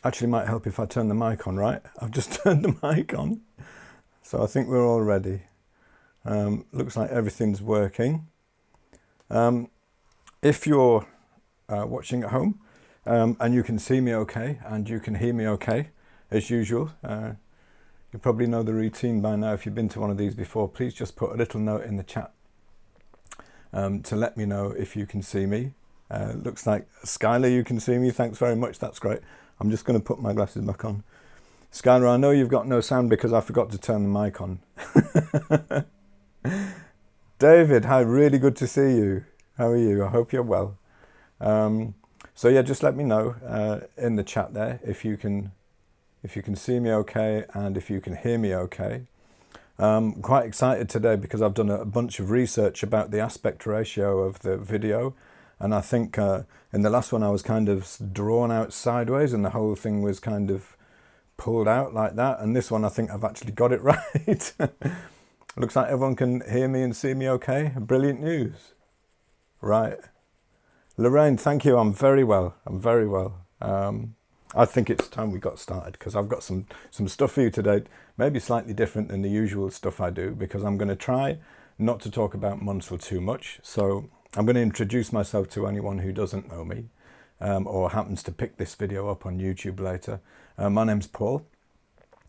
Actually might help if I turn the mic on, right? I've just turned the mic on. So I think we're all ready. Looks like everything's working. If you're watching at home and you can see me okay and you can hear me okay, as usual, you probably know the routine by now. If you've been to one of these before, please just put a little note in the chat to let me know if you can see me. Looks like Skylar, you can see me. Thanks very much. That's great. I'm just going to put my glasses back on. Skylar, I know you've got no sound because I forgot to turn the mic on. David, hi, really good to see you. How are you? I hope you're well. So yeah, just let me know in the chat there if you can see me okay and if you can hear me okay. I'm quite excited today because I've done a bunch of research about the aspect ratio of the video, and I think in the last one I was kind of drawn out sideways and the whole thing was kind of pulled out like that, and this one I think I've actually got it right. Looks like everyone can hear me and see me okay. Brilliant news. Right. Lorraine, thank you. I'm very well. I think it's time we got started because I've got some stuff for you today, maybe slightly different than the usual stuff I do, because I'm going to try not to talk about Munsell too much. So I'm going to introduce myself to anyone who doesn't know me or happens to pick this video up on YouTube later. My name's Paul.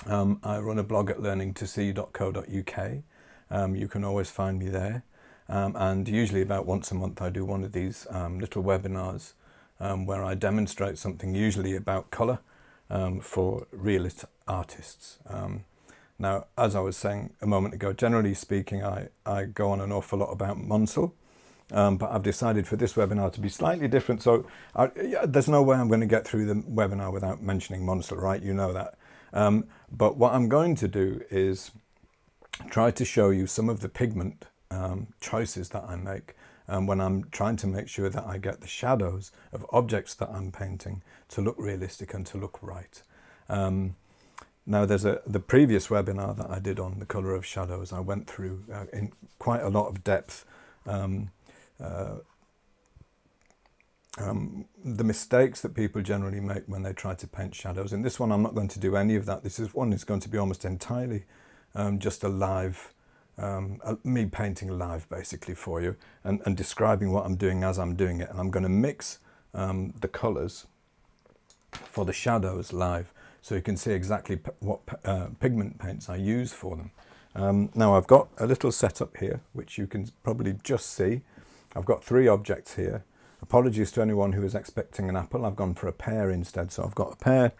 I run a blog at learningtosee.co.uk. You can always find me there. And usually about once a month I do one of these little webinars where I demonstrate something usually about colour for realist artists. Now, as I was saying a moment ago, generally speaking, I go on an awful lot about Munsell, but I've decided for this webinar to be slightly different. So there's no way I'm going to get through the webinar without mentioning Munsell, right? You know that. But what I'm going to do is try to show you some of the pigment choices that I make when I'm trying to make sure that I get the shadows of objects that I'm painting to look realistic and to look right. Now there's the previous webinar that I did on the colour of shadows. I went through in quite a lot of depth the mistakes that people generally make when they try to paint shadows. In this one I'm not going to do any of that. This is one is going to be almost entirely just a live me painting live basically for you and describing what I'm doing as I'm doing it, and I'm going to mix the colours for the shadows live so you can see exactly what pigment paints I use for them. Now I've got a little setup here which you can probably just see. I've got 3 objects here. Apologies to anyone who is expecting an apple. I've gone for a pear instead, so I've got a pear,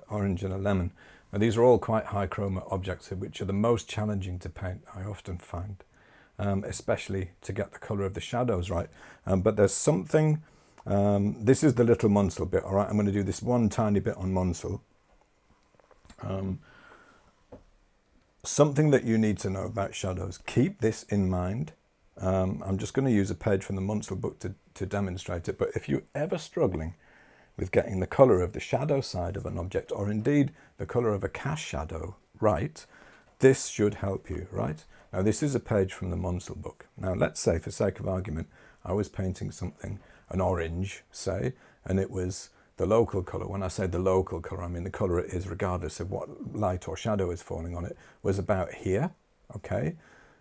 orange and a lemon. Now, these are all quite high chroma objects, which are the most challenging to paint, I often find, especially to get the colour of the shadows right. But there's something, this is the little Munsell bit, all right? I'm going to do this one tiny bit on Munsell. Something that you need to know about shadows, keep this in mind. I'm just going to use a page from the Munsell book to demonstrate it, but if you're ever struggling with getting the colour of the shadow side of an object, or indeed the colour of a cast shadow right, this should help you, right? Now this is a page from the Munsell book. Now let's say, for sake of argument, I was painting something, an orange, say, and it was the local colour. When I say the local colour, I mean the colour it is regardless of what light or shadow is falling on it, was about here, okay?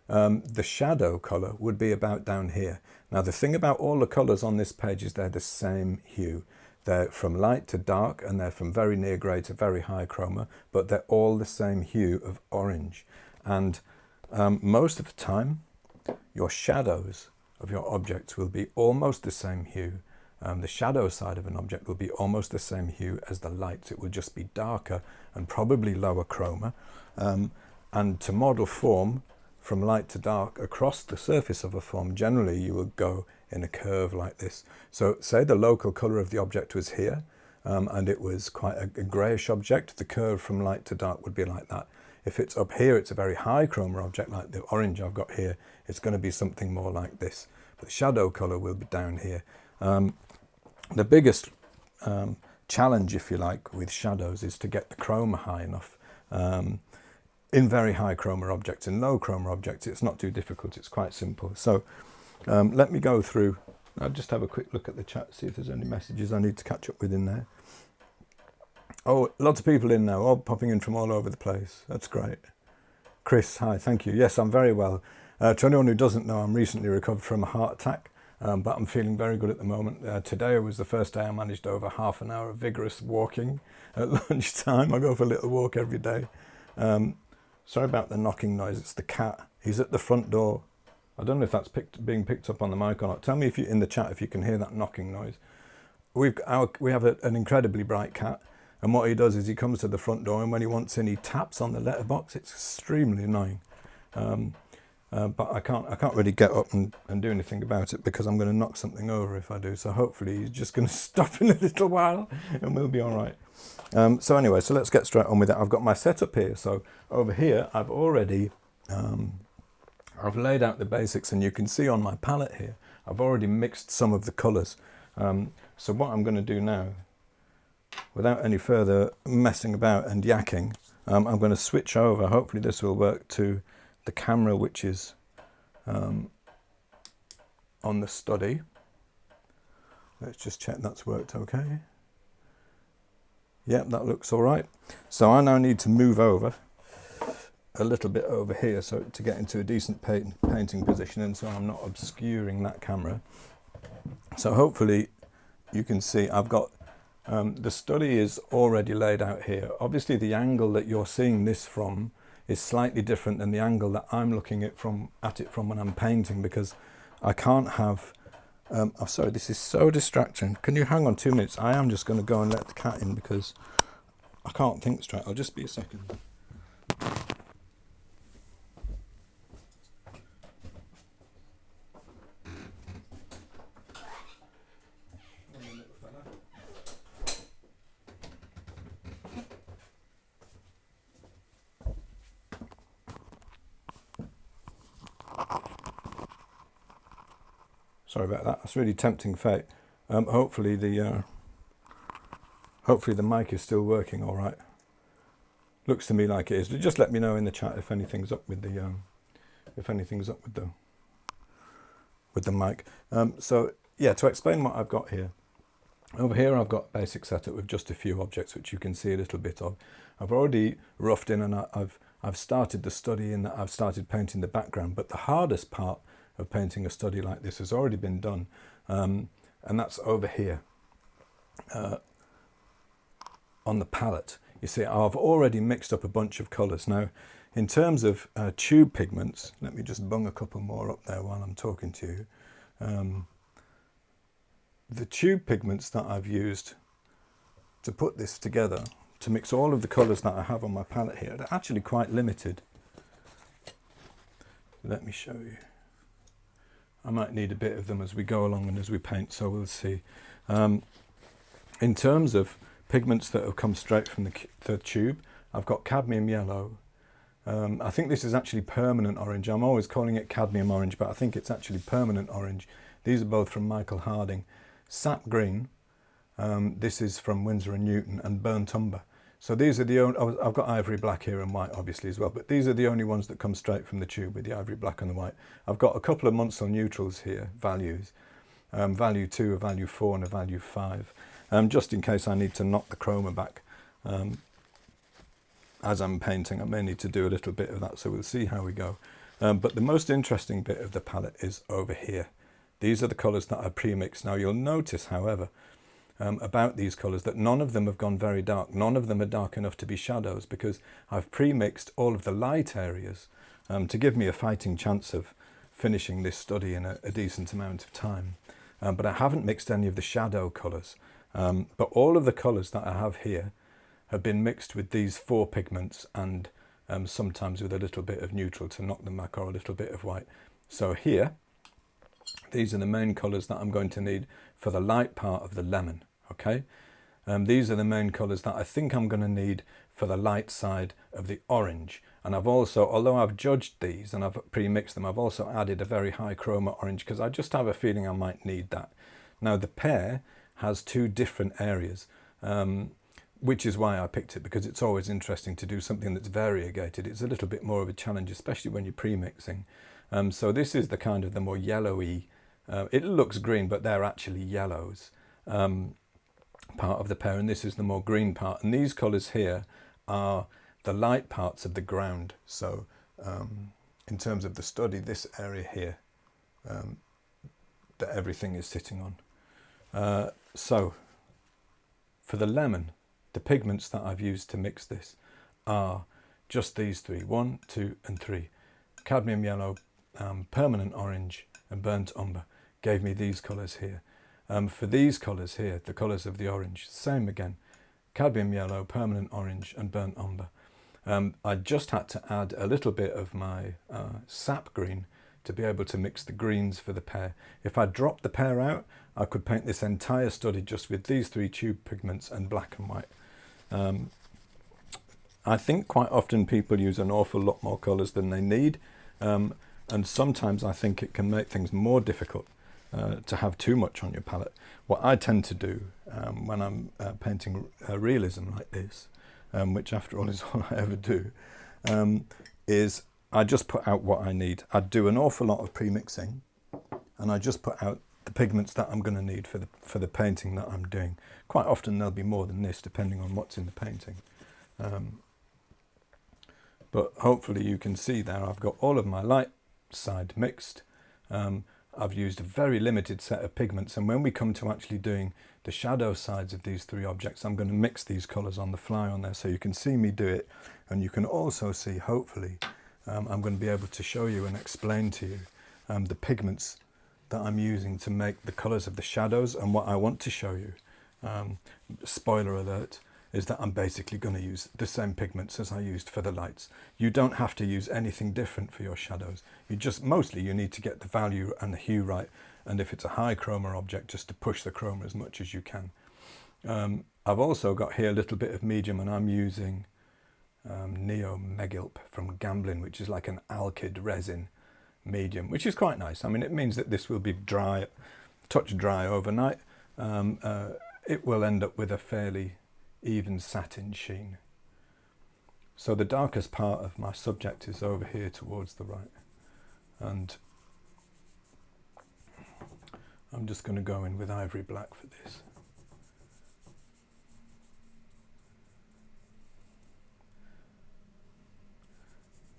The shadow colour would be about down here. Now the thing about all the colours on this page is they're the same hue. They're from light to dark, and they're from very near grey to very high chroma, but they're all the same hue of orange. And most of the time, your shadows of your objects will be almost the same hue. The shadow side of an object will be almost the same hue as the light. It will just be darker and probably lower chroma. And to model form from light to dark across the surface of a form, generally you will go in a curve like this. So say the local colour of the object was here, and it was quite a greyish object, the curve from light to dark would be like that. If it's up here, it's a very high chroma object like the orange I've got here, it's going to be something more like this. But the shadow colour will be down here. The biggest challenge, if you like, with shadows is to get the chroma high enough. In very high chroma objects, in low chroma objects, it's not too difficult, it's quite simple. So let me go through, I'll just have a quick look at the chat, see if there's any messages I need to catch up with in there. Oh, lots of people in now, all popping in from all over the place. That's great. Chris, hi, thank you. Yes, I'm very well. To anyone who doesn't know, I'm recently recovered from a heart attack, but I'm feeling very good at the moment. Today was the first day I managed over half an hour of vigorous walking at lunchtime. I go for a little walk every day. Sorry about the knocking noise. It's the cat. He's at the front door. I don't know if that's being picked up on the mic or not. Tell me if you in the chat if you can hear that knocking noise. We have an incredibly bright cat, and what he does is he comes to the front door, and when he wants in, he taps on the letterbox. It's extremely annoying, but I can't really get up and do anything about it because I'm going to knock something over if I do. So hopefully he's just going to stop in a little while, and we'll be all right. So anyway, so let's get straight on with it. I've got my setup here. So over here, I've already I've laid out the basics, and you can see on my palette here, I've already mixed some of the colours. So what I'm going to do now, without any further messing about and yakking, I'm going to switch over. Hopefully this will work to the camera, which is on the study. Let's just check that's worked okay. Yep, that looks all right. So I now need to move over a little bit over here so to get into a decent painting position, and so I'm not obscuring that camera. So hopefully you can see I've got the study is already laid out here. Obviously the angle that you're seeing this from is slightly different than the angle that I'm looking at it from when I'm painting, because I can't have I'm sorry, this is so distracting. Can you hang on 2 minutes? I am just going to go and let the cat in because I can't think straight. I'll just be a second. Sorry about that. That's really tempting fate. Hopefully the mic is still working all right. Looks to me like it is. But just let me know in the chat if anything's up with the with the mic. So yeah, to explain what I've got here. Over here I've got basic setup with just a few objects which you can see a little bit of. I've already roughed in, and I've started the study in that I've started painting the background, but the hardest part of painting a study like this has already been done, and that's over here on the palette. You see, I've already mixed up a bunch of colours. Now, in terms of tube pigments, let me just bung a couple more up there while I'm talking to you. The tube pigments that I've used to put this together, to mix all of the colours that I have on my palette here, they're actually quite limited. Let me show you. I might need a bit of them as we go along and as we paint, so we'll see. In terms of pigments that have come straight from the tube, I've got cadmium yellow. I think this is actually permanent orange. I'm always calling it cadmium orange, but I think it's actually permanent orange. These are both from Michael Harding. Sap green, this is from Winsor & Newton, and burnt umber. So these are the only, I've got ivory black here and white obviously as well, but these are the only ones that come straight from the tube with the ivory black and the white. I've got a couple of Munsell neutrals here, values, value 2, a value 4 and a value 5, just in case I need to knock the chroma back. As I'm painting, I may need to do a little bit of that, so we'll see how we go. But the most interesting bit of the palette is over here. These are the colours that I pre-mixed. Now you'll notice, however, about these colours that none of them have gone very dark. None of them are dark enough to be shadows because I've pre-mixed all of the light areas to give me a fighting chance of finishing this study in a decent amount of time. But I haven't mixed any of the shadow colours. But all of the colours that I have here have been mixed with these 4 pigments and sometimes with a little bit of neutral to knock them back, or a little bit of white. So here, these are the main colours that I'm going to need for the light part of the lemon, okay? These are the main colours that I think I'm going to need for the light side of the orange. And I've also, although I've judged these and I've pre-mixed them, I've also added a very high chroma orange because I just have a feeling I might need that. Now the pear has 2 different areas, which is why I picked it, because it's always interesting to do something that's variegated. It's a little bit more of a challenge, especially when you're pre-mixing. So this is the kind of the more yellowy, it looks green, but they're actually yellows. part of the pear, and this is the more green part. And these colours here are the light parts of the ground. So in terms of the study, this area here that everything is sitting on. So for the lemon, the pigments that I've used to mix this are just these three: 1, 2, and 3. Cadmium yellow, permanent orange, and burnt umber gave me these colours here. For these colours here, the colours of the orange, same again: cadmium yellow, permanent orange, and burnt umber. I just had to add a little bit of my sap green to be able to mix the greens for the pear. If I dropped the pear out, I could paint this entire study just with these three tube pigments and black and white. I think quite often people use an awful lot more colours than they need, and sometimes I think it can make things more difficult to have too much on your palette. What I tend to do when I'm painting realism like this, which after all is all I ever do, is I just put out what I need. I do an awful lot of pre-mixing, and I just put out the pigments that I'm going to need for the painting that I'm doing. Quite often there'll be more than this, depending on what's in the painting. But hopefully you can see there I've got all of my light side mixed. I've used a very limited set of pigments, and when we come to actually doing the shadow sides of these three objects, I'm going to mix these colours on the fly on there, so you can see me do it, and you can also see, hopefully, I'm going to be able to show you and explain to you the pigments that I'm using to make the colours of the shadows. And what I want to show you, spoiler alert, is that I'm basically going to use the same pigments as I used for the lights. You don't have to use anything different for your shadows. Mostly you need to get the value and the hue right, and if it's a high chroma object, just to push the chroma as much as you can. I've also got here a little bit of medium, and I'm using Neo Megilp from Gamblin, which is like an alkyd resin medium, which is quite nice. I mean, it means that this will be dry, touch dry overnight. It will end up with a fairly even satin sheen. So the darkest part of my subject is over here towards the right, and I'm just going to go in with ivory black for this.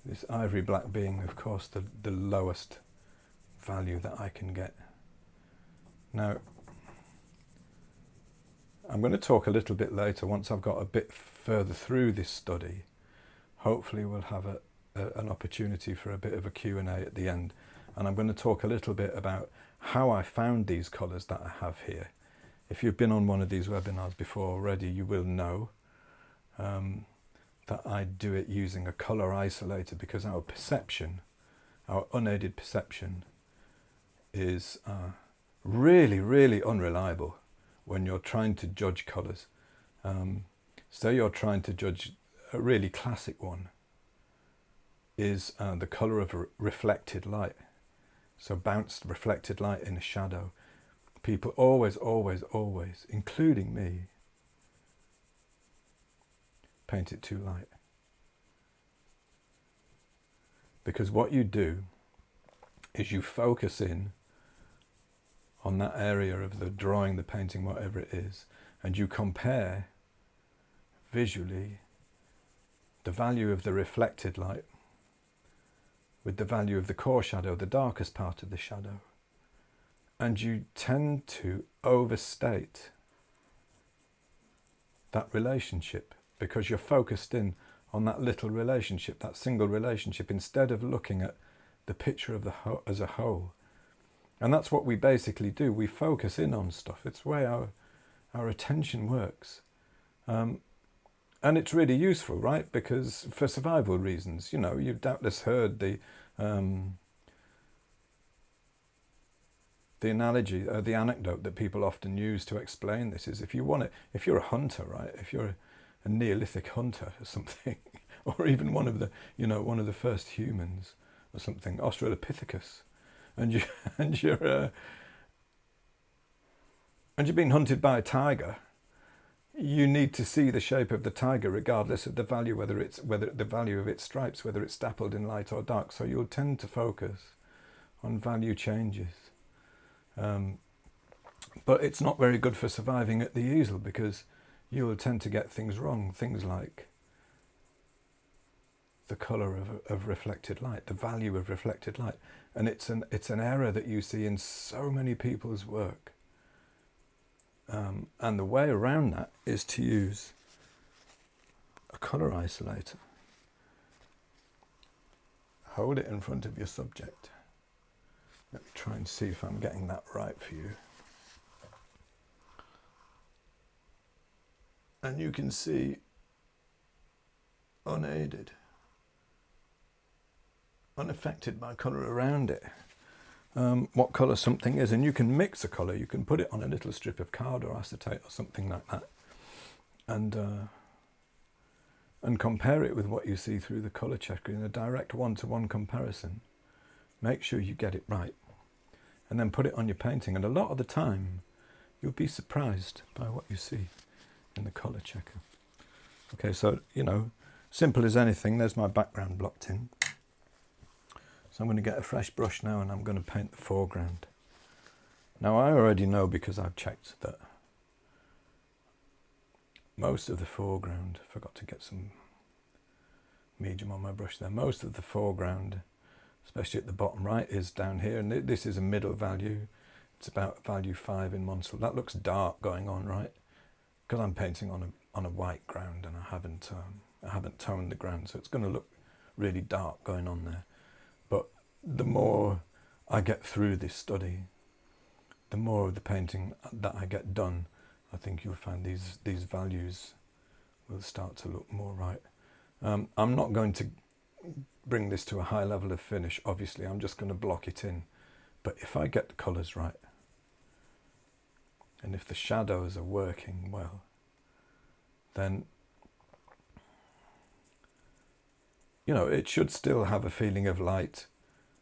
This ivory black being, of course, the lowest value that I can get. Now, I'm going to talk a little bit later, once I've got a bit further through this study. Hopefully we'll have an opportunity for a bit of a Q&A at the end. And I'm going to talk a little bit about how I found these colours that I have here. If you've been on one of these webinars before already, you will know that I do it using a colour isolator, because our perception, our unaided perception, is really, really unreliable when you're trying to judge colours. So you're trying to judge a really classic one is the colour of reflected light. So bounced reflected light in a shadow. People always, including me, paint it too light. Because what you do is you focus in on that area of the drawing, the painting, whatever it is, and you compare visually the value of the reflected light with the value of the core shadow, the darkest part of the shadow. And you tend to overstate that relationship because you're focused in on that little relationship, that single relationship, instead of looking at the picture of the as a whole. And that's what we basically do. We focus in on stuff. It's the way our attention works. And it's really useful, right? Because for survival reasons, you know, you've doubtless heard the analogy, the anecdote that people often use to explain this is, if you're a hunter, right? If you're a Neolithic hunter or something, or even one of the first humans or something, Australopithecus, and you're being hunted by a tiger, you need to see the shape of the tiger regardless of the value, whether the value of its stripes, whether it's dappled in light or dark. So you'll tend to focus on value changes. But it's not very good for surviving at the easel, because you will tend to get things wrong. Things like the colour of reflected light, the value of reflected light. And it's an error that you see in so many people's work. And the way around that is to use a colour isolator. Hold it in front of your subject. Let me try and see if I'm getting that right for you. And you can see, unaided, unaffected by colour around it, what colour something is. And you can mix a colour. You can put it on a little strip of card or acetate or something like that, and compare it with what you see through the colour checker in a direct one-to-one comparison. Make sure you get it right, and then put it on your painting. And a lot of the time, you'll be surprised by what you see in the colour checker. Okay, so, you know, simple as anything. There's my background blocked in. So I'm going to get a fresh brush now, and I'm going to paint the foreground. Now, I already know, because I've checked, that most of the foreground, forgot to get some medium on my brush there, most of the foreground, especially at the bottom right, is down here, and this is a middle value. It's about value 5 in Monsell. That looks dark going on, right? Because I'm painting on a white ground, and I haven't toned the ground, so it's going to look really dark going on there. But the more I get through this study, the more of the painting that I get done, I think you'll find these values will start to look more right. I'm not going to bring this to a high level of finish, obviously. I'm just going to block it in. But if I get the colours right, and if the shadows are working well, then, you know, it should still have a feeling of light.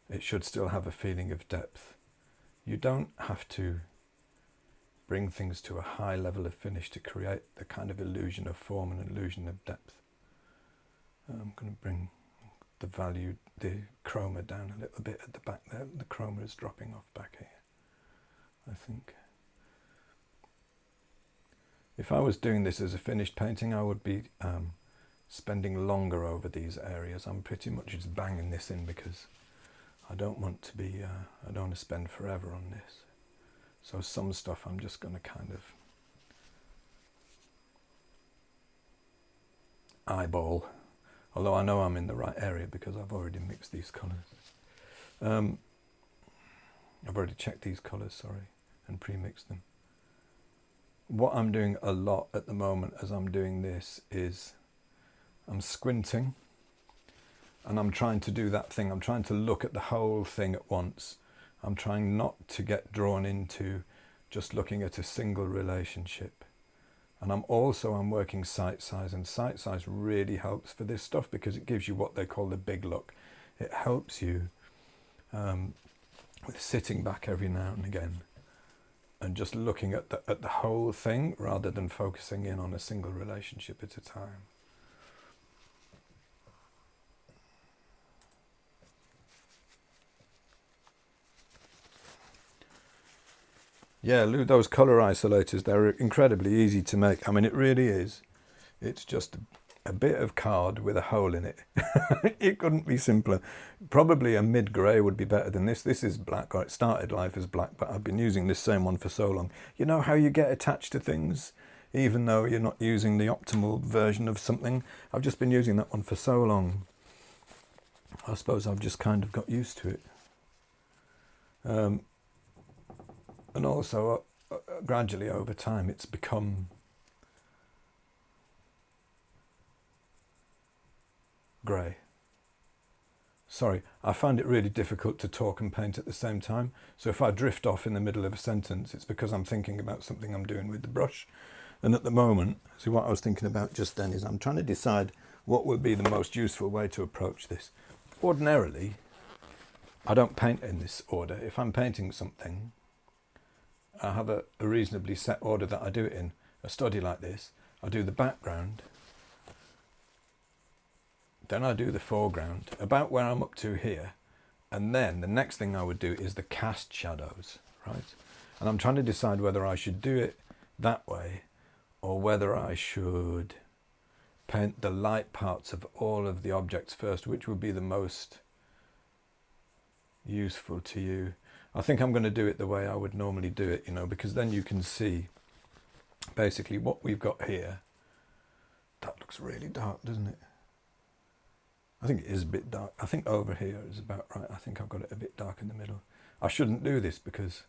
It should still have a feeling of depth. You don't have to bring things to a high level of finish to create the kind of illusion of form and illusion of depth. I'm going to bring the chroma down a little bit at the back there. The chroma is dropping off back here, I think. If I was doing this as a finished painting, I would be spending longer over these areas. I'm pretty much just banging this in because I don't want to be, I don't want to spend forever on this. So some stuff I'm just going to kind of eyeball, although I know I'm in the right area because I've already mixed these colours. I've already checked these colours, sorry, and pre-mixed them. What I'm doing a lot at the moment as I'm doing this is I'm squinting, and I'm trying to do that thing. I'm trying to look at the whole thing at once. I'm trying not to get drawn into just looking at a single relationship. And I'm working sight size, and sight size really helps for this stuff because it gives you what they call the big look. It helps you with sitting back every now and again and just looking at the whole thing rather than focusing in on a single relationship at a time. Yeah, Lou, those colour isolators, they're incredibly easy to make. I mean, it really is. It's just a bit of card with a hole in it. It couldn't be simpler. Probably a mid-grey would be better than this. This is black, or it started life as black, but I've been using this same one for so long. You know how you get attached to things, even though you're not using the optimal version of something? I've just been using that one for so long. I suppose I've just kind of got used to it. And also, gradually over time, it's become grey. Sorry, I find it really difficult to talk and paint at the same time. So if I drift off in the middle of a sentence, it's because I'm thinking about something I'm doing with the brush. And at the moment, see, what I was thinking about just then is I'm trying to decide what would be the most useful way to approach this. Ordinarily, I don't paint in this order. If I'm painting something, I have a reasonably set order that I do it in. A study like this, I do the background, then I do the foreground, about where I'm up to here, and then the next thing I would do is the cast shadows, right? And I'm trying to decide whether I should do it that way or whether I should paint the light parts of all of the objects first, which would be the most useful to you. I think I'm going to do it the way I would normally do it, you know, because then you can see basically what we've got here. That looks really dark, doesn't it? I think it is a bit dark. I think over here is about right. I think I've got it a bit dark in the middle. I shouldn't do this because,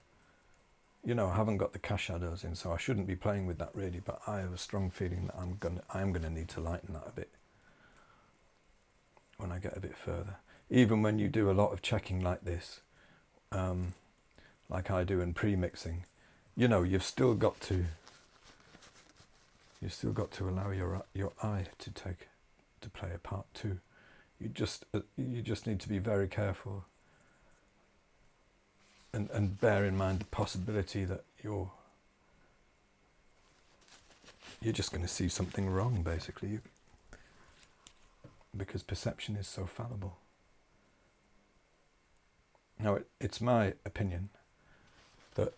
you know, I haven't got the cast shadows in, so I shouldn't be playing with that really, but I have a strong feeling that I am gonna need to lighten that a bit when I get a bit further. Even when you do a lot of checking like this, like I do in pre-mixing, you know, you've still got to allow your eye to play a part too. You just need to be very careful and bear in mind the possibility that you're just going to see something wrong, basically, because perception is so fallible. Now, it's my opinion that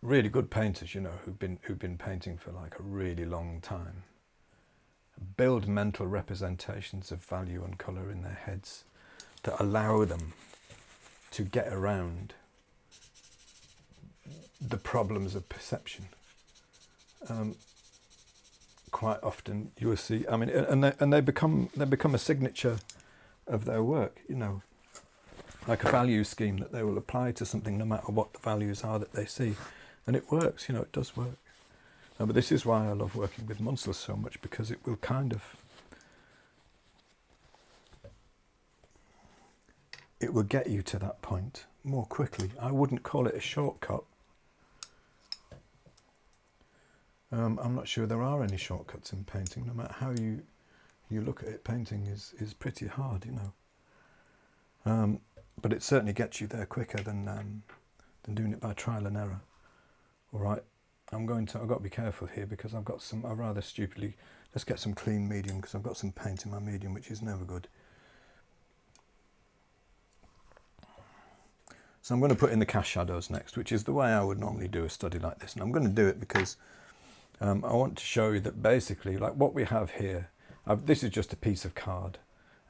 really good painters, you know, who've been painting for like a really long time, build mental representations of value and colour in their heads that allow them to get around the problems of perception. Quite often you will see, I mean, and they become a signature of their work, you know, like a value scheme that they will apply to something no matter what the values are that they see, and it works, you know, it does work. But this is why I love working with Munsell so much, because it will kind of, it will get you to that point more quickly. I wouldn't call it a shortcut. I'm not sure there are any shortcuts in painting. No matter how you look at it, painting is pretty hard, you know. But it certainly gets you there quicker than doing it by trial and error. All right. I've got to be careful here because I've got I rather stupidly, let's get some clean medium because I've got some paint in my medium, which is never good. So I'm going to put in the cast shadows next, which is the way I would normally do a study like this. And I'm going to do it because I want to show you that basically, like what we have here, this is just a piece of card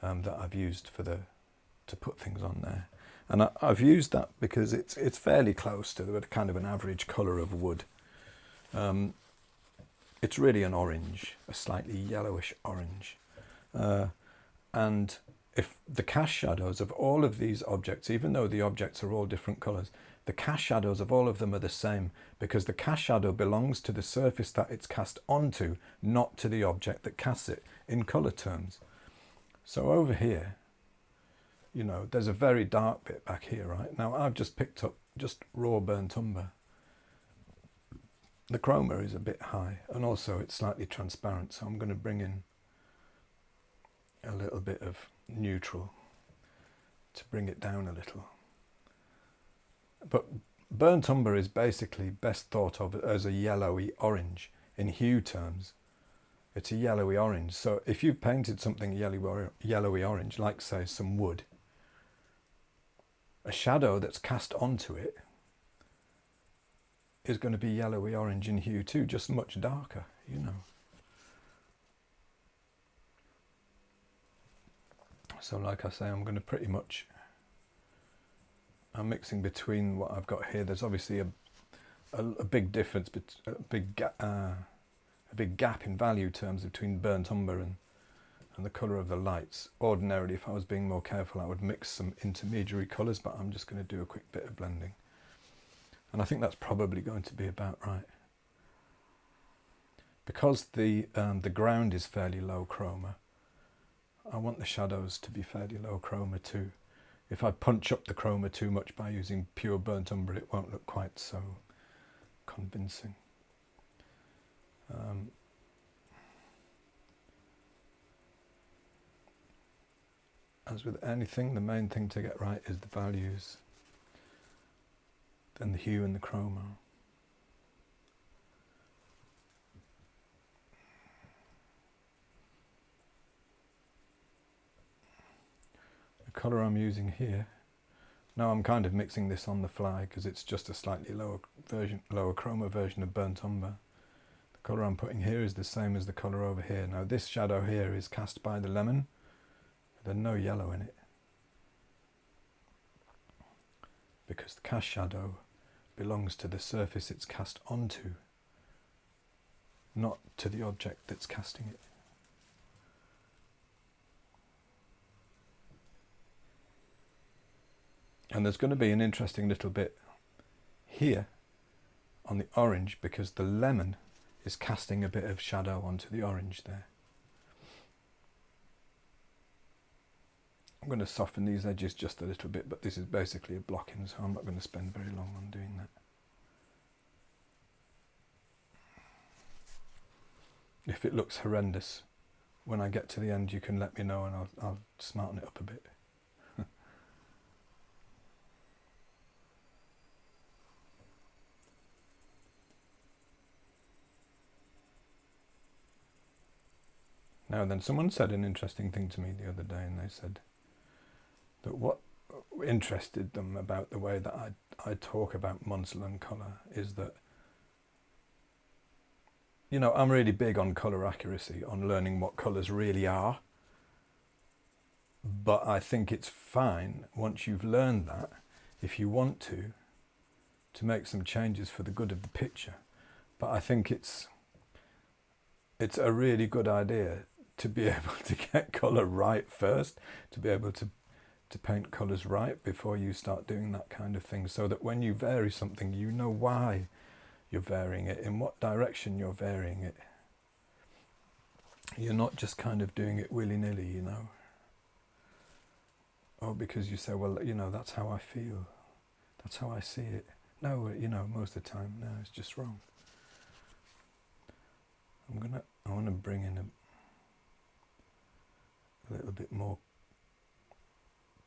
that I've used to put things on there. And I've used that because it's fairly close to the kind of an average colour of wood. It's really an orange, a slightly yellowish orange. And if the cast shadows of all of these objects, even though the objects are all different colours, the cast shadows of all of them are the same, because the cast shadow belongs to the surface that it's cast onto, not to the object that casts it, in colour terms. So over here, you know, there's a very dark bit back here, right? Now I've just picked up just raw burnt umber. The chroma is a bit high, and also it's slightly transparent, so I'm going to bring in a little bit of neutral to bring it down a little. But burnt umber is basically best thought of as a yellowy orange in hue terms. It's a yellowy orange. So if you've painted something yellowy orange, like say some wood, a shadow that's cast onto it is going to be yellowy orange in hue too, just much darker, you know. So like I say, I'm going to pretty much, I'm mixing between what I've got here. There's obviously a big difference, a big gap in value terms between burnt umber and the colour of the lights. Ordinarily, if I was being more careful, I would mix some intermediary colours, but I'm just going to do a quick bit of blending. And I think that's probably going to be about right. Because the ground is fairly low chroma, I want the shadows to be fairly low chroma too. If I punch up the chroma too much by using pure burnt umber, it won't look quite so convincing. As with anything, the main thing to get right is the values, then the hue and the chroma. The colour I'm using here, Now I'm kind of mixing this on the fly because it's just a slightly lower chroma version of burnt umber. The colour I'm putting here is the same as the colour over here. Now this shadow here is cast by the lemon. There's no yellow in it, because the cast shadow belongs to the surface it's cast onto, not to the object that's casting it. And there's going to be an interesting little bit here on the orange, because the lemon is casting a bit of shadow onto the orange there. I'm going to soften these edges just a little bit, but this is basically a blocking, so I'm not going to spend very long on doing that. If it looks horrendous, when I get to the end you can let me know and I'll smarten it up a bit. Now then, someone said an interesting thing to me the other day, and they said that what interested them about the way that I talk about Munsell and colour is that, you know, I'm really big on colour accuracy, on learning what colours really are. But I think it's fine once you've learned that, if you want to make some changes for the good of the picture. But I think it's a really good idea to be able to get colour right first, to be able to paint colours right before you start doing that kind of thing, so that when you vary something, you know why you're varying it, in what direction you're varying it. You're not just kind of doing it willy-nilly, you know. Or because you say, well, you know, that's how I feel, that's how I see it. No, you know, most of the time, no, it's just wrong. I want to bring in a little bit more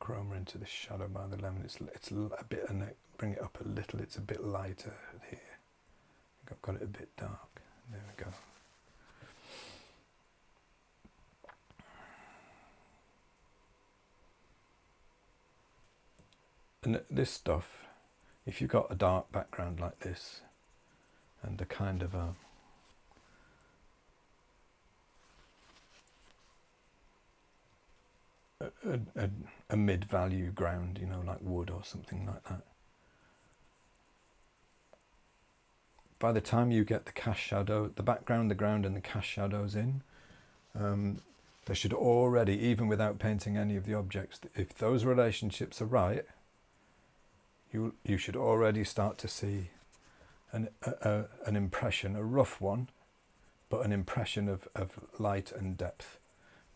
chroma into the shadow by the lemon. It's a bit, and bring it up a little. It's a bit lighter here. I think I've got it a bit dark. There we go. And this stuff, if you've got a dark background like this, and a kind of a mid-value ground, you know, like wood or something like that. By the time you get the cast shadow, the background, the ground and the cast shadows in, they should already, even without painting any of the objects, if those relationships are right, you should already start to see an impression, a rough one, but an impression of light and depth.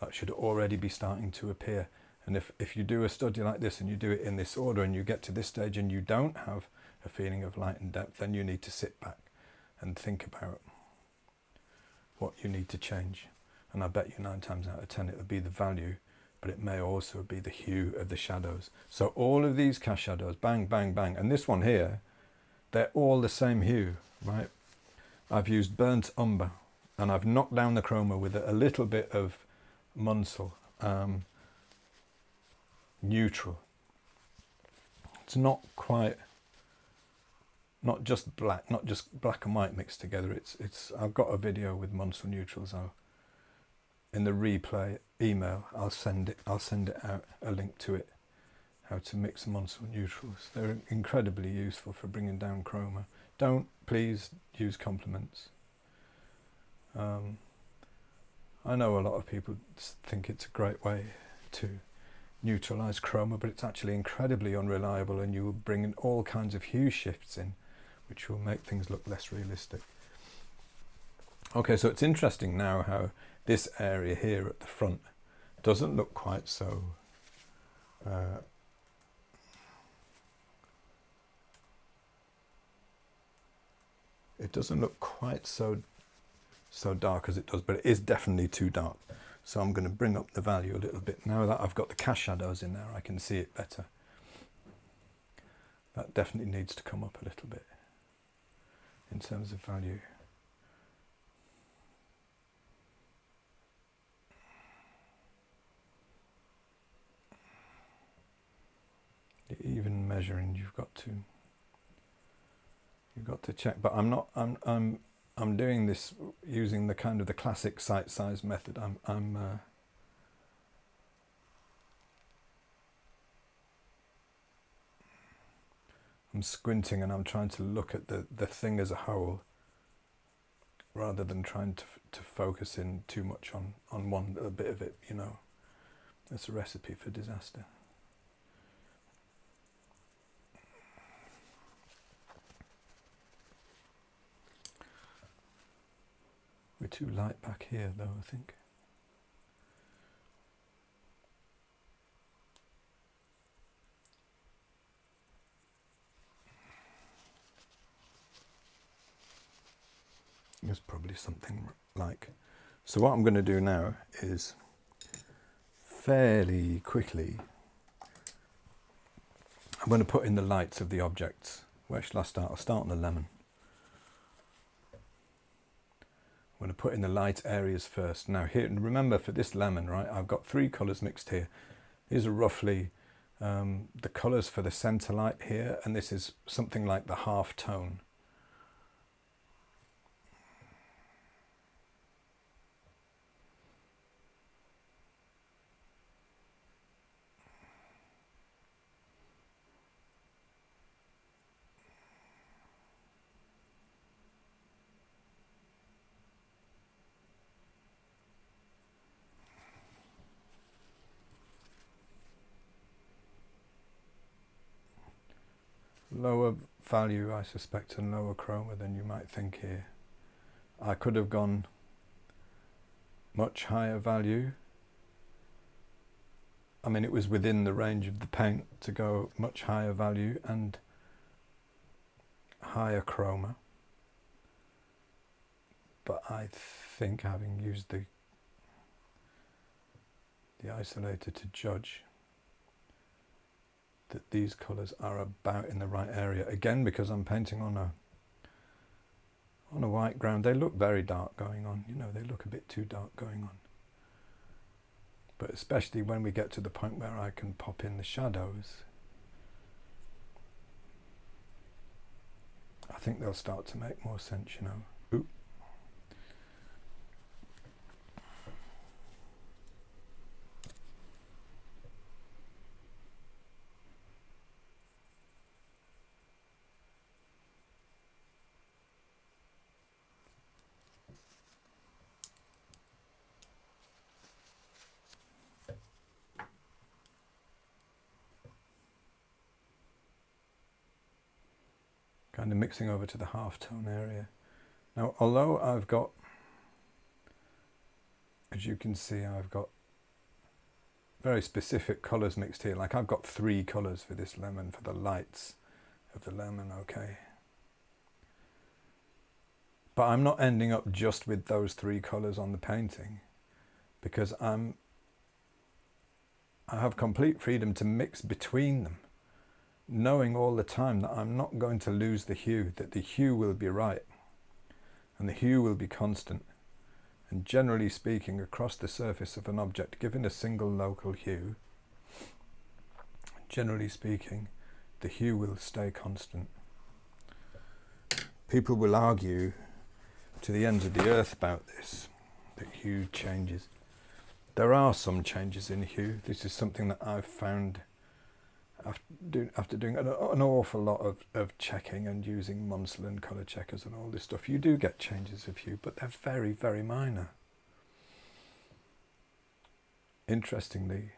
That should already be starting to appear. And if you do a study like this and you do it in this order and you get to this stage and you don't have a feeling of light and depth, then you need to sit back and think about what you need to change. And I bet you 9 times out of 10 it will be the value, but it may also be the hue of the shadows. So all of these cast shadows, bang, bang, bang, and this one here, they're all the same hue, right? I've used burnt umber and I've knocked down the chroma with a little bit of Munsell neutral. It's not just black and white mixed together. It's I've got a video with Munsell neutrals. In the replay email I'll send it out, a link to it, how to mix Munsell neutrals. They're incredibly useful for bringing down chroma. Don't please use complements. I know a lot of people think it's a great way to neutralize chroma, but it's actually incredibly unreliable, and you will bring in all kinds of hue shifts in, which will make things look less realistic. Okay, so it's interesting now how this area here at the front doesn't look quite so it doesn't look quite so dark as it does, but it is definitely too dark. So I'm going to bring up the value a little bit. Now that I've got the cast shadows in there, I can see it better. That definitely needs to come up a little bit in terms of value. It even measuring, you've got to check. But I'm doing this using the kind of the classic sight size method. I'm squinting and I'm trying to look at the thing as a whole, rather than trying to focus in too much on one little bit of it, you know. It's a recipe for disaster. We're too light back here though, I think. There's probably something like... So what I'm going to do now is fairly quickly, I'm going to put in the lights of the objects. Where shall I start? I'll start on the lemon. I'm going to put in the light areas first. Now here, remember for this lemon, right, I've got 3 colours mixed here. These are roughly the colours for the centre light here, and this is something like the half tone. Lower value, I suspect, and lower chroma than you might think here. I could have gone much higher value. I mean, it was within the range of the paint to go much higher value and higher chroma. But I think, having used the isolator to judge, that these colours are about in the right area. Again, because I'm painting on a white ground, they look very dark going on. You know, they look a bit too dark going on. But especially when we get to the point where I can pop in the shadows, I think they'll start to make more sense, you know. Ooh. Kind of mixing over to the half-tone area. Now, although I've got, as you can see, I've got very specific colours mixed here. Like I've got 3 colours for this lemon, for the lights of the lemon, okay? But I'm not ending up just with those 3 colours on the painting, because I have complete freedom to mix between them, knowing all the time that I'm not going to lose the hue, that the hue will be right and the hue will be constant. And generally speaking, across the surface of an object, given a single local hue, generally speaking, the hue will stay constant. People will argue to the ends of the earth about this, that hue changes. There are some changes in hue. This is something that I've found after doing an awful lot of checking and using Munsell colour checkers and all this stuff. You do get changes of hue, but they're very, very minor. Interestingly,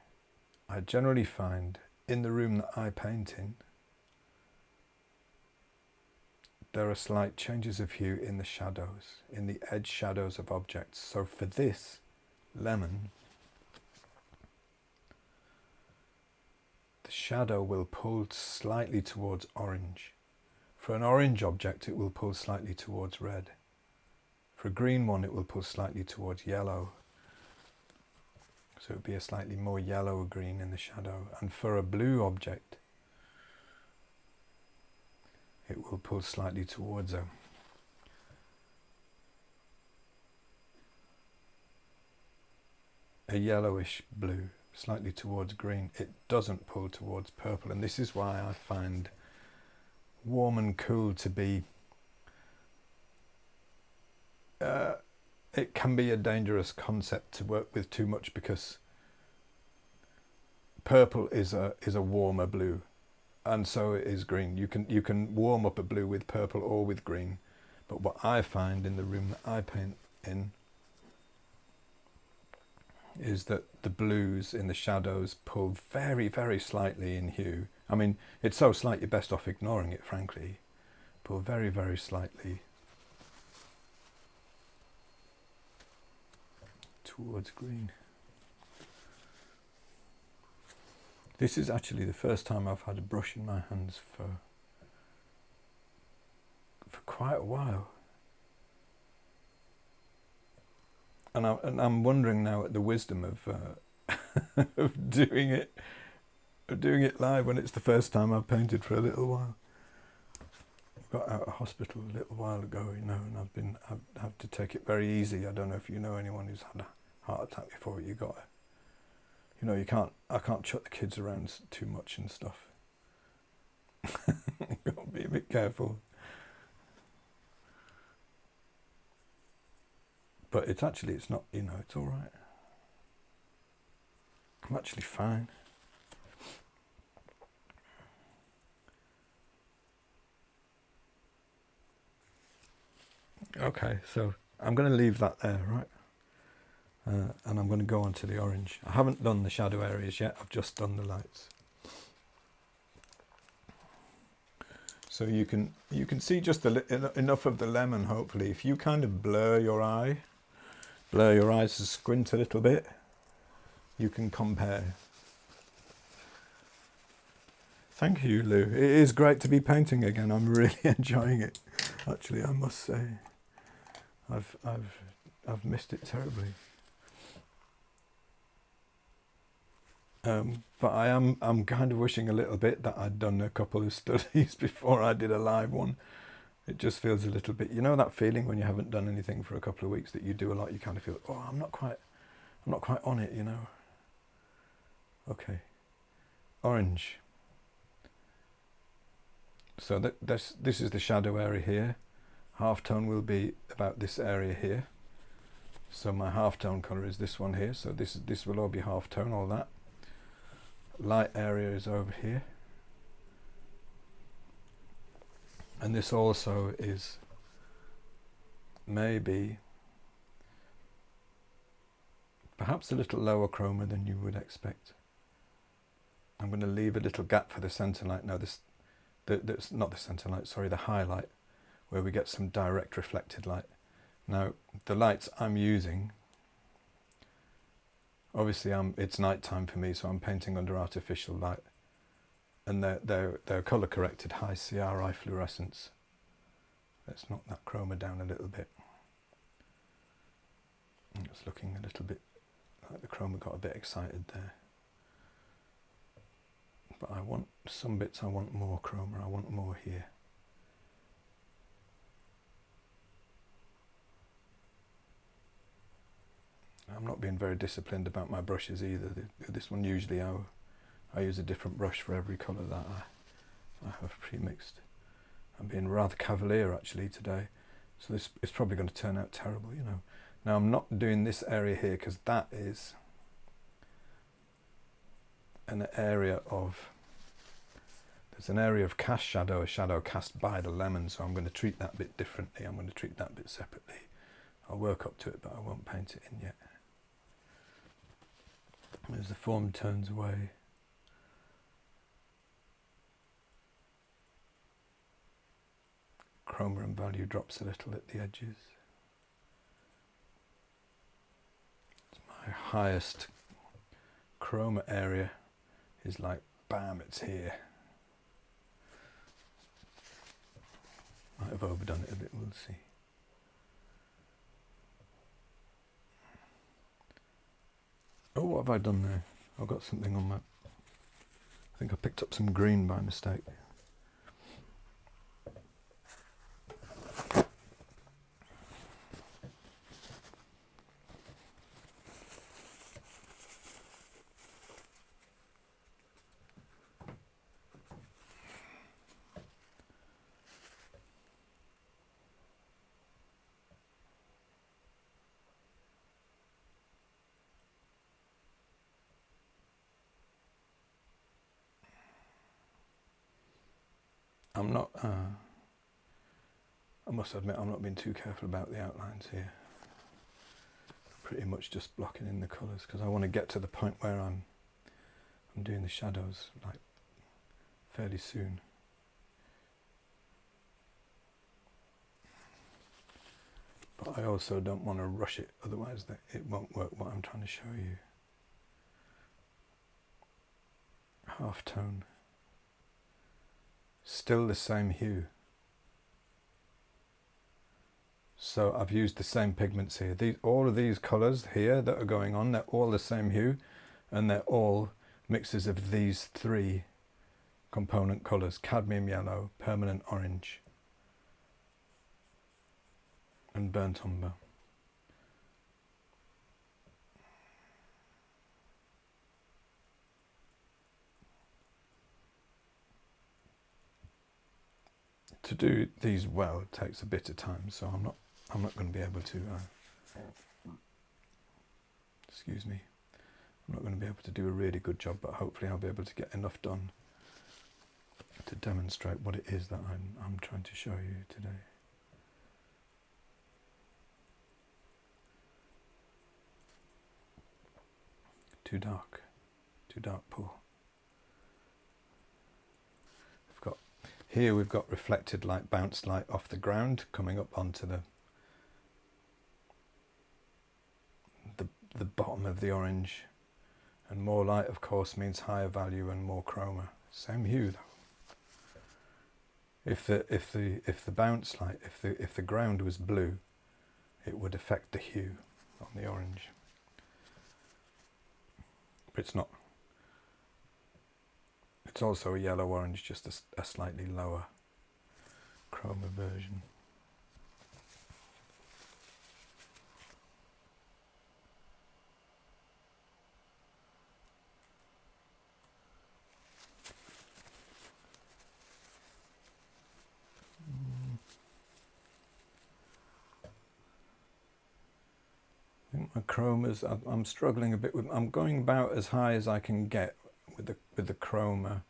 I generally find in the room that I paint in, there are slight changes of hue in the shadows, in the edge shadows of objects. So for this lemon, the shadow will pull slightly towards orange. For an orange object, it will pull slightly towards red. For a green one, it will pull slightly towards yellow. So it would be a slightly more yellow green in the shadow. And for a blue object, it will pull slightly towards a yellowish blue. slightly towards green, it doesn't pull towards purple. And this is why I find warm and cool to be, it can be a dangerous concept to work with too much, because purple is a warmer blue, and so is green. You can warm up a blue with purple or with green, but what I find in the room that I paint in is that the blues in the shadows pull very, very slightly in hue. I mean, it's so slight you're best off ignoring it, frankly. Pull very, very slightly towards green. This is actually the first time I've had a brush in my hands for quite a while. And I'm wondering now at the wisdom of of doing it live when it's the first time I've painted for a little while. I got out of hospital a little while ago, you know, and I've had to take it very easy. I don't know if you know anyone who's had a heart attack before. You know, I can't chuck the kids around too much and stuff. You've got to be a bit careful. But it's not, you know, it's all right. I'm actually fine. Okay, so I'm going to leave that there, right? And I'm going to go on to the orange. I haven't done the shadow areas yet, I've just done the lights. So you can see just enough of the lemon, hopefully. If you kind of blur your eyes and squint a little bit, you can compare. Thank you, Lou. It is great to be painting again. I'm really enjoying it. Actually, I must say, I've missed it terribly. But I'm kind of wishing a little bit that I'd done a couple of studies before I did a live one. It just feels a little bit, you know, that feeling when you haven't done anything for a couple of weeks that you do a lot, you kind of feel, oh, I'm not quite on it, you know. Okay, orange. So this is the shadow area here. Halftone will be about this area here. So my halftone colour is this one here. So this will all be halftone, all that. Light area is over here. And this also is maybe perhaps a little lower chroma than you would expect. I'm going to leave a little gap for the centre light. No, that's not the centre light, sorry, the highlight, where we get some direct reflected light. Now, the lights I'm using, obviously it's night time for me, so I'm painting under artificial light. And they're colour corrected high CRI fluorescence. Let's knock that chroma down a little bit. It's looking a little bit like the chroma got a bit excited there. But I want some bits, I want more chroma, I want more here. I'm not being very disciplined about my brushes either. This one usually I use a different brush for every colour that I have pre-mixed. I'm being rather cavalier actually today, so this is probably going to turn out terrible, you know. Now I'm not doing this area here because that is an area of, there's an area of cast shadow, a shadow cast by the lemon, so I'm going to treat that bit differently. I'm going to treat that bit separately. I'll work up to it, but I won't paint it in yet. As the form turns away, chroma and value drops a little at the edges. It's my highest chroma area is like, bam, it's here. Might have overdone it a bit, we'll see. Oh, what have I done there? I've got something on my, I think I picked up some green by mistake. I'm not, I must admit I'm not being too careful about the outlines here. Pretty much just blocking in the colours because I want to get to the point where I'm doing the shadows like fairly soon. But I also don't want to rush it, otherwise it won't work what I'm trying to show you. Half tone. Still the same hue. So I've used the same pigments here. All of these colours here that are going on, they're all the same hue, and they're all mixes of these three component colours: cadmium yellow, permanent orange, and burnt umber. To do these well takes a bit of time, so I'm not going to be able to excuse me, I'm not going to be able to do a really good job, but hopefully I'll be able to get enough done to demonstrate what it is that I'm trying to show you today. Too dark pool. Here we've got reflected light, bounced light off the ground coming up onto the bottom of the orange, and more light of course means higher value and more chroma. Same hue though. If the bounce light, if the ground was blue, it would affect the hue on the orange. But it's not. It's also a yellow orange, just a slightly lower chroma version. I think my chromas, I'm struggling a bit with. I'm going about as high as I can get with the chroma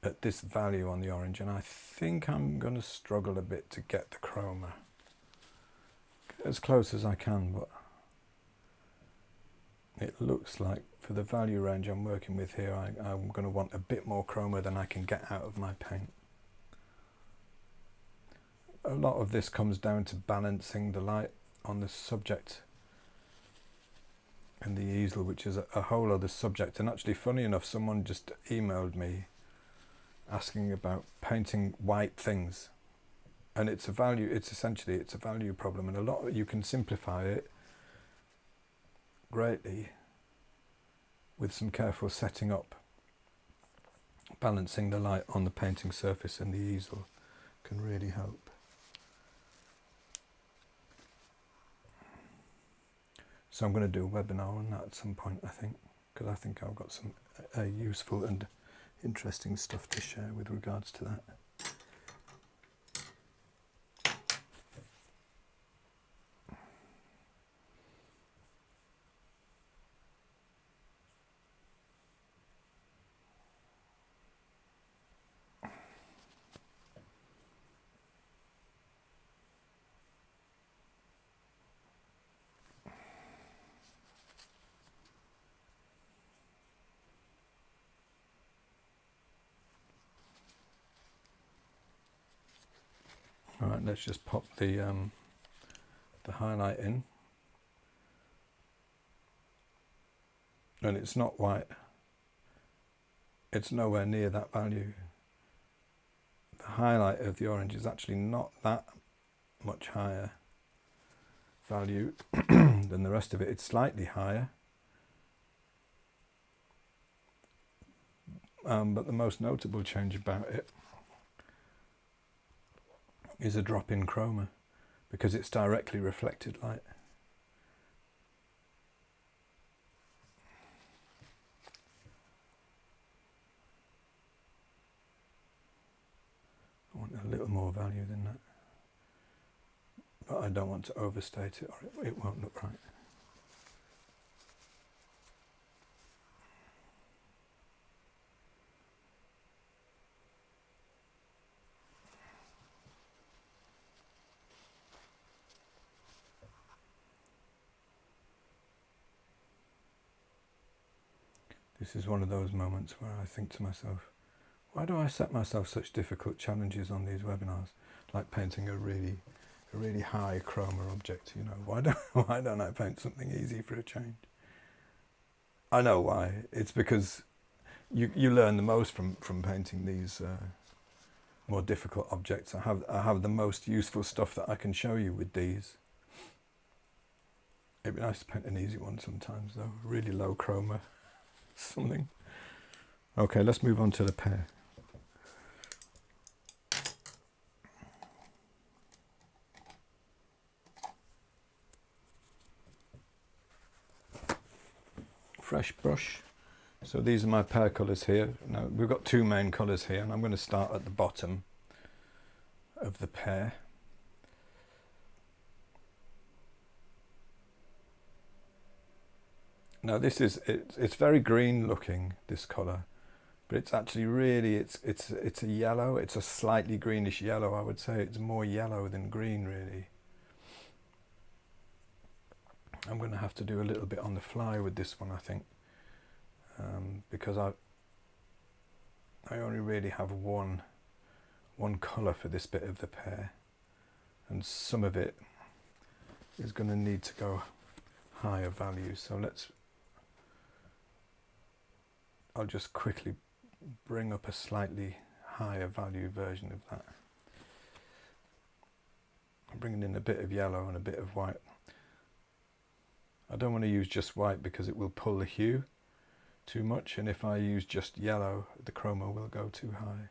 at this value on the orange, and I think I'm going to struggle a bit to get the chroma as close as I can, but it looks like for the value range I'm working with here, I'm going to want a bit more chroma than I can get out of my paint. A lot of this comes down to balancing the light on the subject and the easel, which is a whole other subject. And actually, funny enough, someone just emailed me asking about painting white things, and it's essentially a value problem, and you can simplify it greatly with some careful setting up. Balancing the light on the painting surface and the easel can really help. So I'm going to do a webinar on that at some point, I think, because I think I've got some useful and interesting stuff to share with regards to that. All right, let's just pop the highlight in, and it's not white. It's nowhere near that value. The highlight of the orange is actually not that much higher value than the rest of it. It's slightly higher, but the most notable change about it is a drop in chroma, because it's directly reflected light. I want a little more value than that, but I don't want to overstate it or it won't look right. This is one of those moments where I think to myself, why do I set myself such difficult challenges on these webinars, like painting a really high chroma object? You know, why don't I paint something easy for a change? I know why. It's because you learn the most from painting these more difficult objects. I have the most useful stuff that I can show you with these. It'd be nice to paint an easy one sometimes, though. Really low chroma, something. Okay, let's move on to the pear. Fresh brush. So these are my pear colours here. Now we've got two main colours here, and I'm going to start at the bottom of the pear. Now this is it's very green looking, this colour, but it's actually really it's a yellow. It's a slightly greenish yellow. I would say it's more yellow than green, really. I'm going to have to do a little bit on the fly with this one, I think, because I only really have one colour for this bit of the pear, and some of it is going to need to go higher value. So I'll just quickly bring up a slightly higher value version of that. I'm bringing in a bit of yellow and a bit of white. I don't want to use just white because it will pull the hue too much, and if I use just yellow, the chroma will go too high.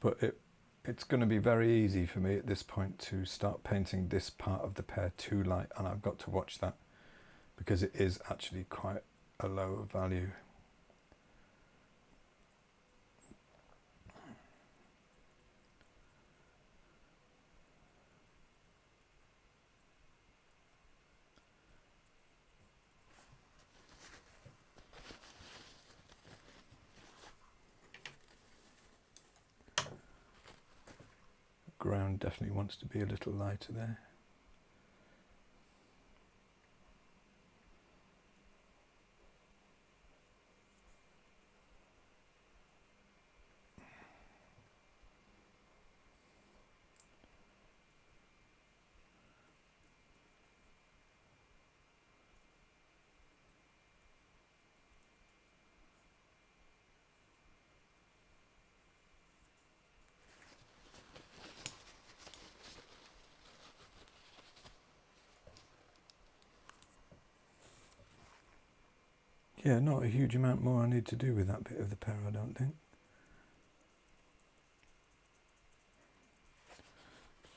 But it's going to be very easy for me at this point to start painting this part of the pear too light, and I've got to watch that because it is actually quite a low value. Ground definitely wants to be a little lighter there. Yeah, not a huge amount more I need to do with that bit of the pear, I don't think.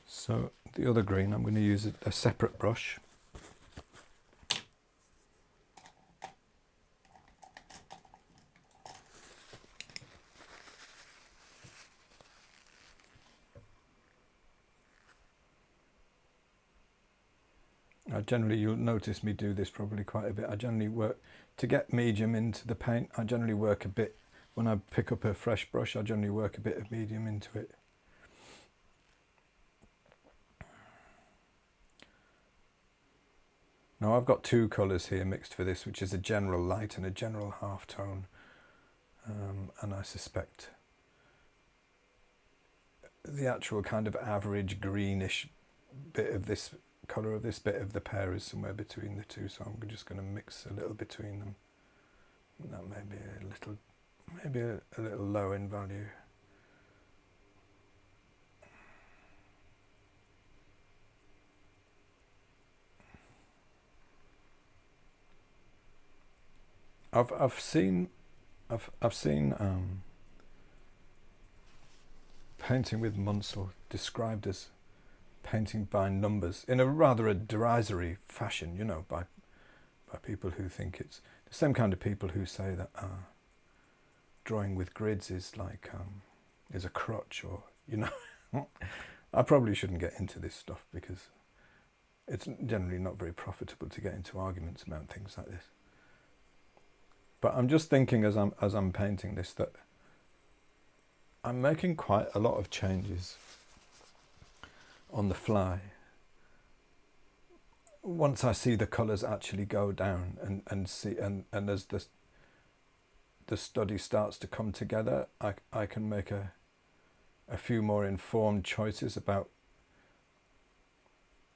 So the other green, I'm going to use a separate brush. You'll notice me do this probably quite a bit. I generally work, to get medium into the paint, I generally work a bit, when I pick up a fresh brush, I generally work a bit of medium into it. Now I've got two colours here mixed for this, which is a general light and a general half tone, and I suspect the actual kind of average greenish bit of this colour of this bit of the pear is somewhere between the two, so I'm just going to mix a little between them. That may be a little low in value. I've seen painting with Munsell described as painting by numbers in a rather a derisory fashion, you know, by people who think it's the same kind of people who say that drawing with grids is like is a crutch, or you know. I probably shouldn't get into this stuff because it's generally not very profitable to get into arguments about things like this. But I'm just thinking as I'm painting this that I'm making quite a lot of changes on the fly. Once I see the colours actually go down and as the study starts to come together, I can make a few more informed choices about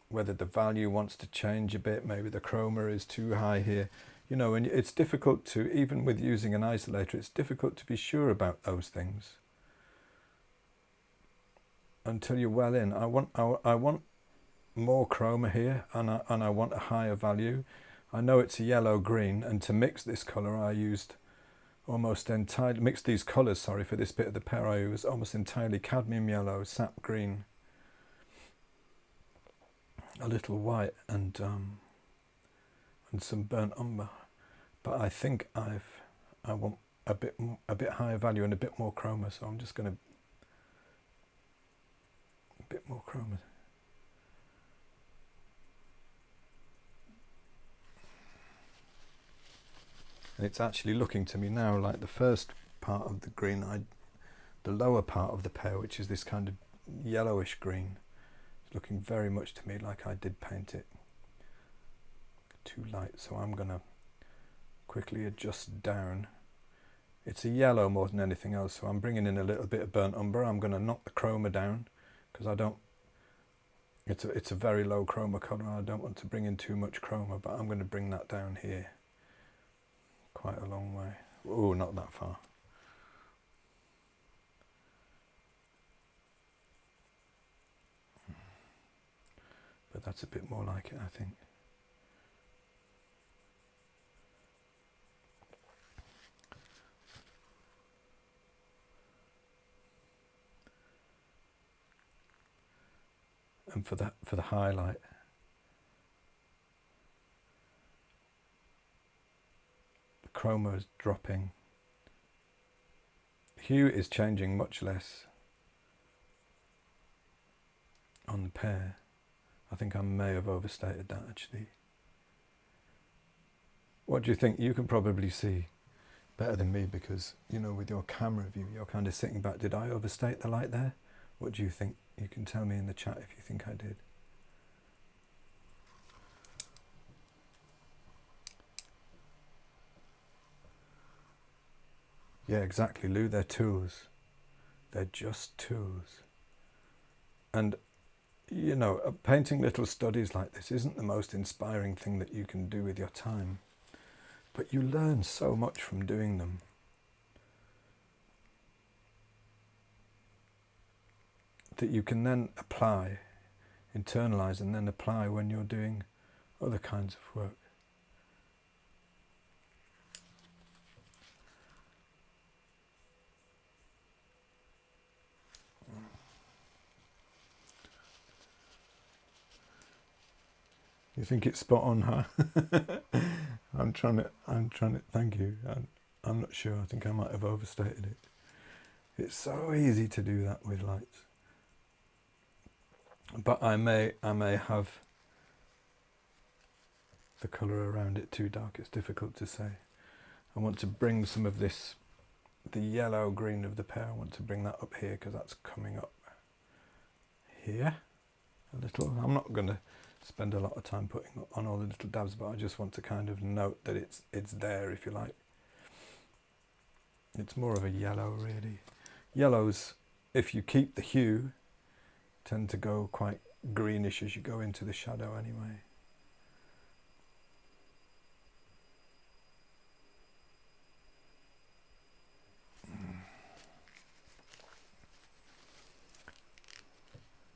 whether the value wants to change a bit. Maybe the chroma is too high here. You know, and it's difficult to, even with using an isolator, it's difficult to be sure about those things until you're well in. I want more chroma here, and I want a higher value. I know it's a yellow green, and to mix this colour I used almost entirely, mix these colours, sorry, for this bit of the pear I used almost entirely cadmium yellow, sap green, a little white, and some burnt umber. But I think I want a bit higher value and a bit more chroma, so I'm just going to a bit more chroma. And it's actually looking to me now like the first part of the green, the lower part of the pear, which is this kind of yellowish green, is looking very much to me like I did paint it too light. So I'm going to quickly adjust down. It's a yellow more than anything else, so I'm bringing in a little bit of burnt umber. I'm going to knock the chroma down because I don't, it's a very low chroma colour. I don't want to bring in too much chroma, but I'm going to bring that down here quite a long way. Oh, not that far. But that's a bit more like it, I think. And for the highlight, the chroma is dropping. Hue is changing much less on the pear. I think I may have overstated that actually. What do you think? You can probably see better than me because, you know, with your camera view, you're kind of sitting back. Did I overstate the light there? What do you think? You can tell me in the chat if you think I did. Yeah, exactly, Lou. They're tools. They're just tools. And, you know, painting little studies like this isn't the most inspiring thing that you can do with your time. But you learn so much from doing them. That you can then apply, internalize, and then apply when you're doing other kinds of work. You think it's spot on, huh? I'm trying to, thank you. I'm not sure. I think I might have overstated it. It's so easy to do that with lights. But I may have the colour around it too dark. It's difficult to say. I want to bring some of this, the yellow green of the pear, I want to bring that up here because that's coming up here a little. I'm not going to spend a lot of time putting on all the little dabs, but I just want to kind of note that it's there, if you like. It's more of a yellow, really. Yellows, if you keep the hue, tend to go quite greenish as you go into the shadow anyway.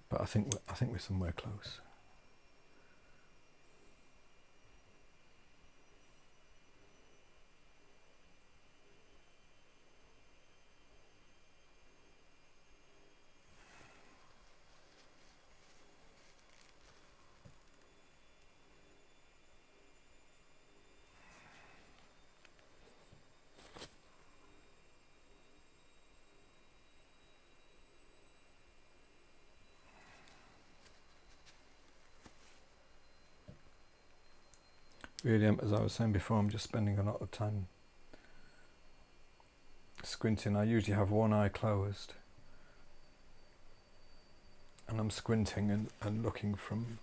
But I think we're somewhere close. Really, as I was saying before, I'm just spending a lot of time squinting. I usually have one eye closed, and I'm squinting and looking from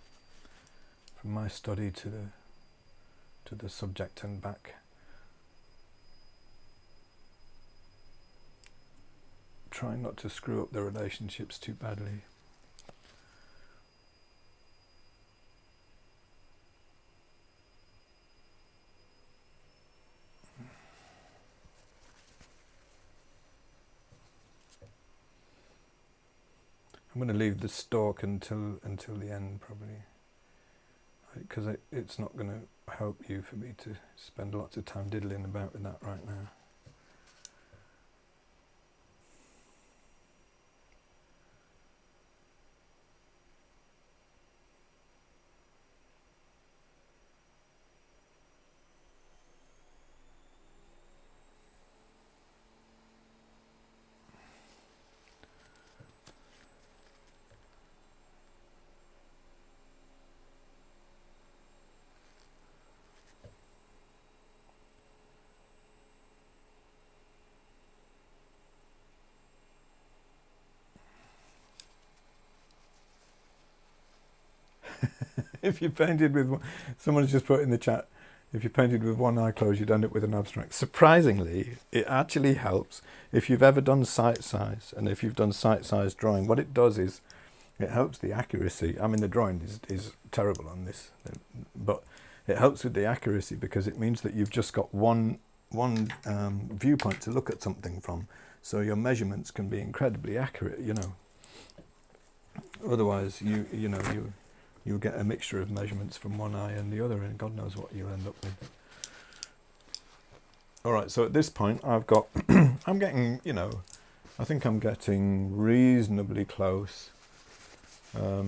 my study to the subject and back, trying not to screw up the relationships too badly. I'm going to leave the stalk until the end, probably, because it's not going to help you for me to spend lots of time diddling about with that right now. If you painted with one, someone's just put in the chat, if you painted with one eye closed, you'd end up with an abstract. Surprisingly, it actually helps. If you've ever done sight size, and if you've done sight size drawing, what it does is it helps the accuracy. I mean, the drawing is terrible on this, but it helps with the accuracy because it means that you've just got one viewpoint to look at something from. So your measurements can be incredibly accurate, you know. Otherwise, you'll get a mixture of measurements from one eye and the other, and God knows what you'll end up with. All right, so at this point, I've got, I'm getting, I think I'm getting reasonably close to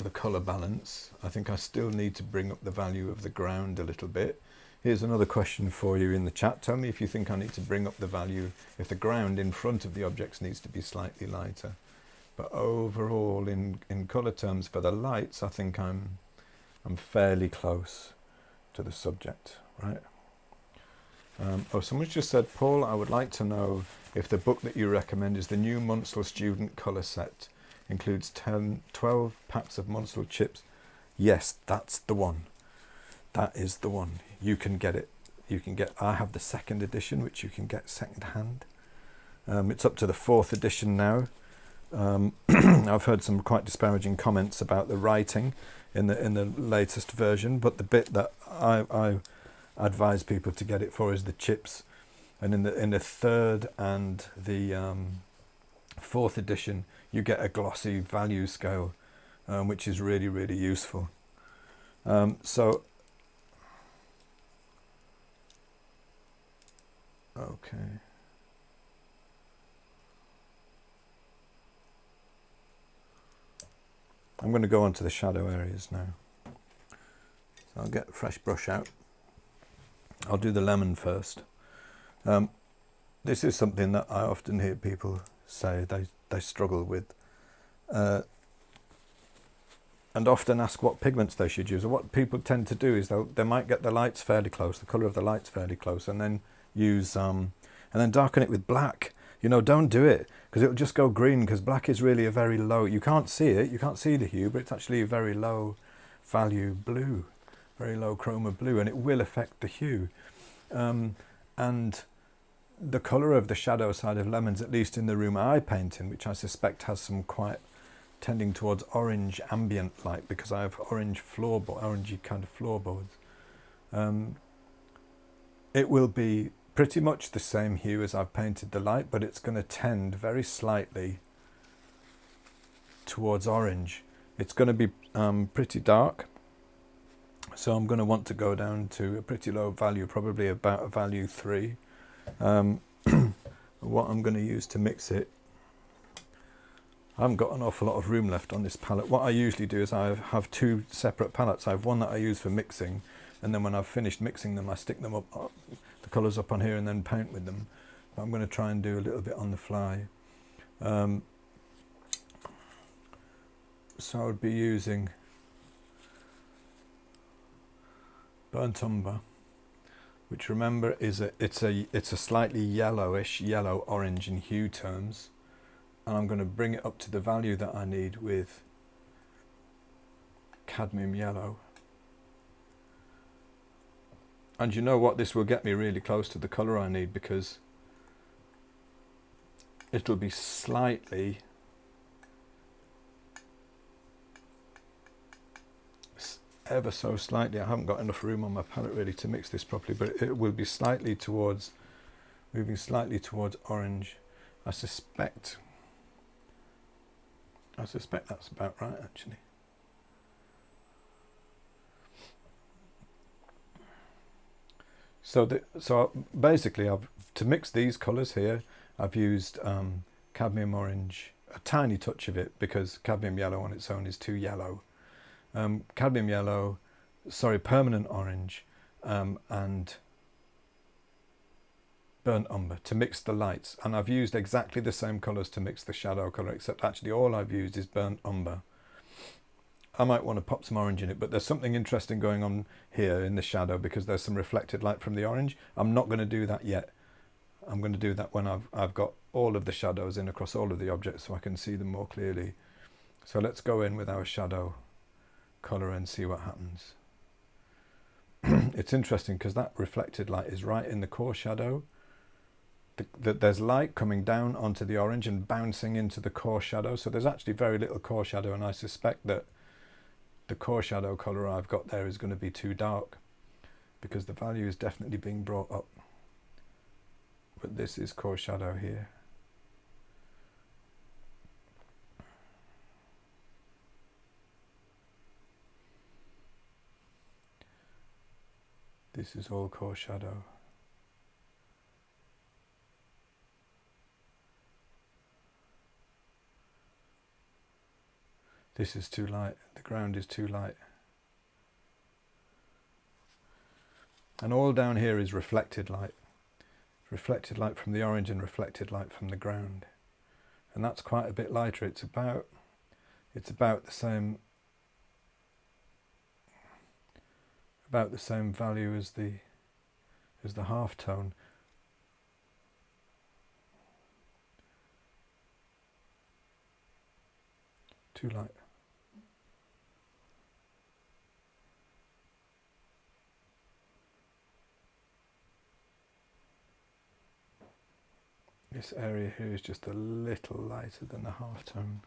the colour balance. I think I still need to bring up the value of the ground a little bit. Here's another question for you in the chat. Tell me if you think I need to bring up the value, if the ground in front of the objects needs to be slightly lighter. But overall, in colour terms, for the lights, I think I'm fairly close to the subject, right? Someone's just said, Paul, I would like to know if the book that you recommend is the new Munsell Student Colour Set. Includes 12 packs of Munsell chips. Yes, that's the one. That is the one. You can get it. I have the second edition, which you can get second hand. It's up to the 4th edition now. I've heard some quite disparaging comments about the writing in the latest version, but the bit that I advise people to get it for is the chips. And in the 3rd and the 4th edition, you get a glossy value scale, which is really, really useful. So, okay. I'm going to go on to the shadow areas now. So I'll get a fresh brush out. I'll do the lemon first. This is something that I often hear people say they struggle with, and often ask what pigments they should use. And what people tend to do is they might get the lights fairly close, the colour of the lights fairly close, and then use and then darken it with black. Don't do it, because it'll just go green, because black is really a very low, you can't see it, you can't see the hue, but it's actually a very low value blue, very low chroma blue, and it will affect the hue. And the colour of the shadow side of lemons, at least in the room I paint in, which I suspect has some quite tending towards orange ambient light, because I have orangey kind of floorboards. It will be pretty much the same hue as I've painted the light, but it's going to tend very slightly towards orange. It's going to be pretty dark, so I'm going to want to go down to a pretty low value, probably about a value 3. What I'm going to use to mix it, I haven't got an awful lot of room left on this palette. What I usually do is I have 2 separate palettes. I have one that I use for mixing, and then when I've finished mixing them, I stick them up, the colours up on here, and then paint with them. But I'm going to try and do a little bit on the fly. So I would be using burnt umber, which remember is it's a slightly yellowish, yellow-orange in hue terms. And I'm going to bring it up to the value that I need with cadmium yellow. And you know what, this will get me really close to the colour I need, because it'll be slightly ever so slightly, I haven't got enough room on my palette really to mix this properly, but it will be slightly towards, moving slightly towards orange. I suspect that's about right actually. So basically, to mix these colours here, I've used cadmium orange, a tiny touch of it, because cadmium yellow on its own is too yellow. Cadmium yellow, sorry, permanent orange, and burnt umber to mix the lights. And I've used exactly the same colours to mix the shadow colour, except actually all I've used is burnt umber. I might want to pop some orange in it, but there's something interesting going on here in the shadow because there's some reflected light from the orange. I'm not going to do that yet. I'm going to do that when I've got all of the shadows in across all of the objects so I can see them more clearly. So let's go in with our shadow colour and see what happens. It's interesting because that reflected light is right in the core shadow. There's light coming down onto the orange and bouncing into the core shadow. So there's actually very little core shadow, and I suspect that the core shadow colour I've got there is going to be too dark because the value is definitely being brought up. But this is core shadow here. This is all core shadow. This is too light. The ground is too light. And all down here is reflected light. Reflected light from the orange and reflected light from the ground. And that's quite a bit lighter. It's about the same value as the half tone. Too light. This area here is just a little lighter than the half tone.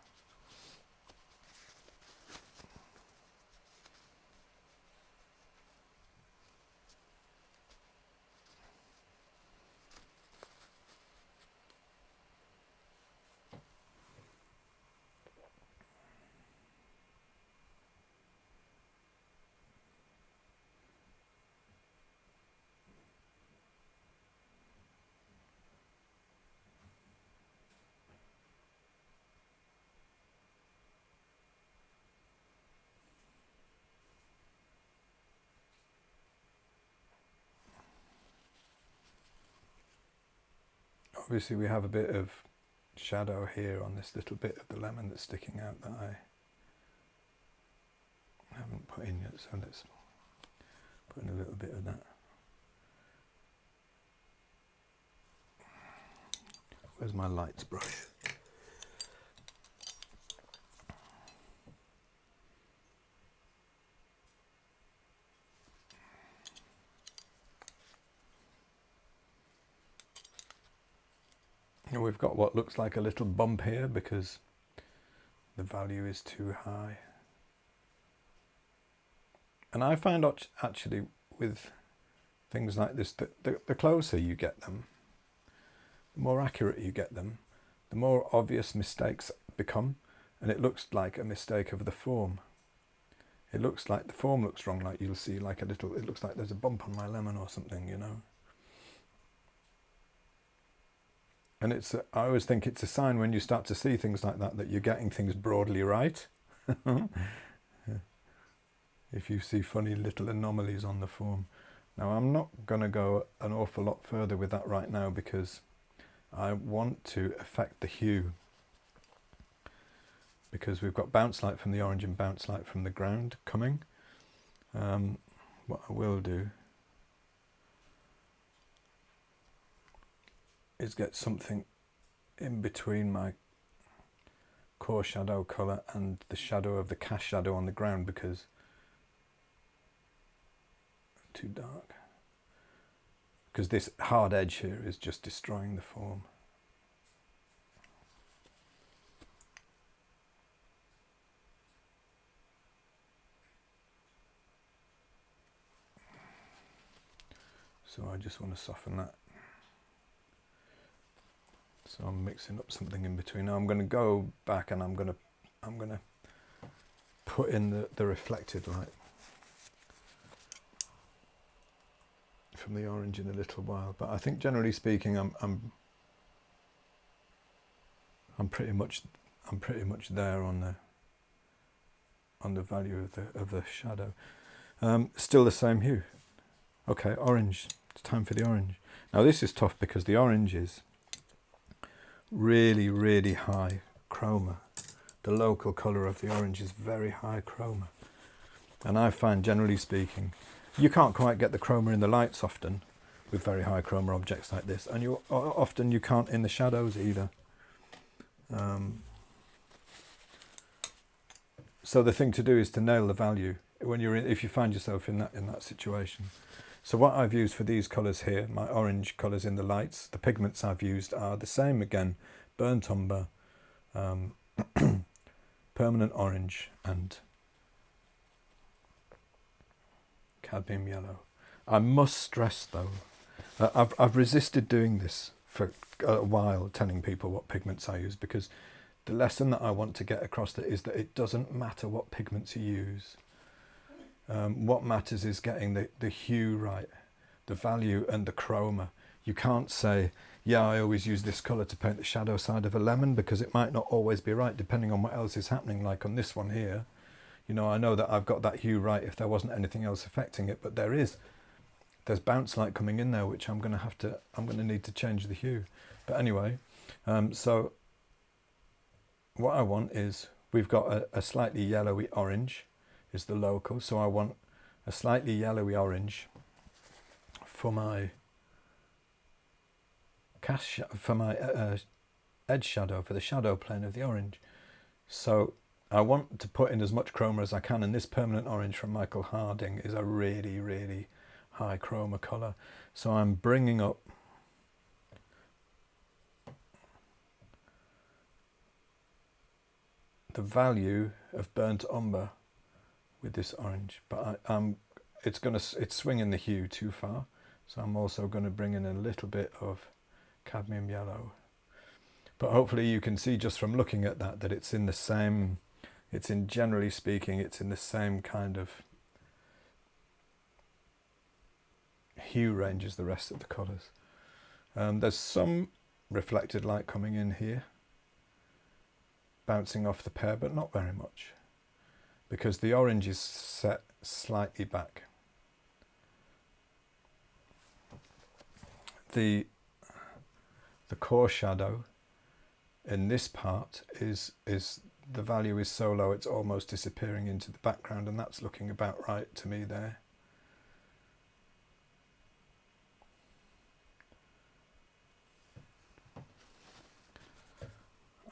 Obviously we have a bit of shadow here on this little bit of the lemon that's sticking out that I haven't put in yet, so let's put in a little bit of that. Where's my lights brush? And we've got what looks like a little bump here because the value is too high. And I find actually with things like this that the closer you get them, the more accurate you get them, the more obvious mistakes become, and it looks like a mistake of the form. It looks like the form looks wrong, like you'll see like a little, it looks like there's a bump on my lemon or something, you know. And I always think it's a sign when you start to see things like that you're getting things broadly right. If you see funny little anomalies on the form. Now I'm not going to go an awful lot further with that right now because I want to affect the hue. Because we've got bounce light from the orange and bounce light from the ground coming. what I will do is get something in between my core shadow colour and the shadow of the cast shadow on the ground, because too dark, because this hard edge here is just destroying the form. So I just want to soften that. So I'm mixing up something in between. Now I'm going to go back and I'm going to put in the reflected light from the orange in a little while. But I think generally speaking, I'm pretty much there on the value of the shadow. Still the same hue. Okay, orange. It's time for the orange. Now this is tough because the orange is really, really high chroma. The local colour of the orange is very high chroma. And I find, generally speaking, you can't quite get the chroma in the lights often with very high chroma objects like this, and often you can't in the shadows either. So the thing to do is to nail the value when if you find yourself in that situation. So what I've used for these colours here, my orange colours in the lights, the pigments I've used are the same again: burnt umber, permanent orange, and cadmium yellow. I must stress though, I've resisted doing this for a while, telling people what pigments I use, because the lesson that I want to get across is that it doesn't matter what pigments you use. What matters is getting the hue right, the value and the chroma. You can't say, yeah, I always use this colour to paint the shadow side of a lemon, because it might not always be right depending on what else is happening. Like on this one here, you know, I know that I've got that hue right if there wasn't anything else affecting it, but there's bounce light coming in there, which I'm going to need to change the hue. But anyway, so what I want is, we've got a slightly yellowy orange is the local, so I want a slightly yellowy orange for my edge shadow, for the shadow plane of the orange. So I want to put in as much chroma as I can, and this permanent orange from Michael Harding is a really, really high chroma colour. So I'm bringing up the value of burnt umber with this orange, but it's swinging the hue too far, so I'm also going to bring in a little bit of cadmium yellow. But hopefully you can see just from looking at that it's in the same, generally speaking, it's in the same kind of hue range as the rest of the colours. There's some reflected light coming in here, bouncing off the pear, but not very much, because the orange is set slightly back. The core shadow in this part is the value is so low it's almost disappearing into the background, and that's looking about right to me there.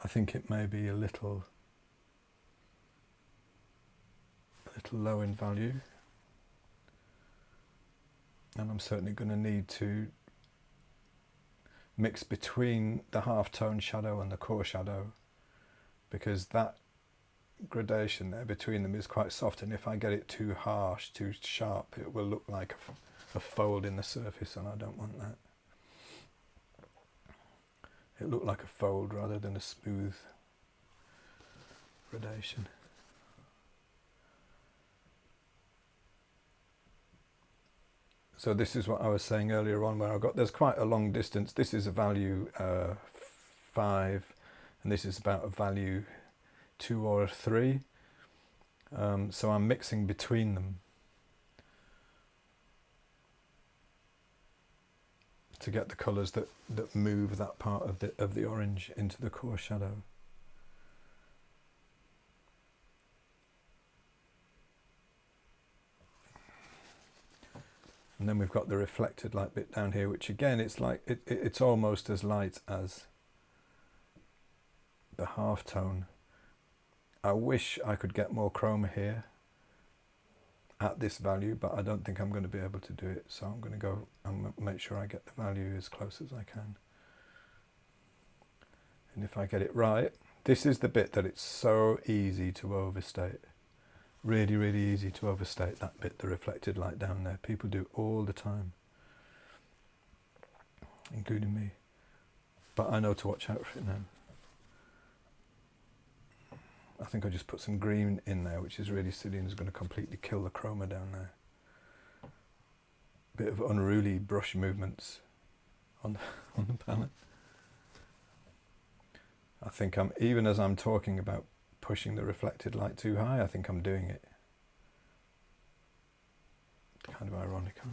I think it may be a little low in value, and I'm certainly going to need to mix between the half-tone shadow and the core shadow, because that gradation there between them is quite soft, and if I get it too harsh, too sharp, it will look like a fold in the surface, and I don't want that. It looked like a fold rather than a smooth gradation. So this is what I was saying earlier on, where there's quite a long distance. This is a value 5, and this is about a value 2 or a 3. So I'm mixing between them to get the colours that move that part of the orange into the core shadow. And then we've got the reflected light bit down here, which again, it's like it's almost as light as the half tone. I wish I could get more chroma here at this value, but I don't think I'm going to be able to do it. So I'm going to go and make sure I get the value as close as I can. And if I get it right, this is the bit that it's so easy to overstate. Really, really easy to overstate that bit, the reflected light down there. People do all the time, including me. But I know to watch out for it now. I think I just put some green in there, which is really silly and is going to completely kill the chroma down there. Bit of unruly brush movements on the palette. I think even as I'm talking about pushing the reflected light too high, I think I'm doing it. Kind of ironic, huh?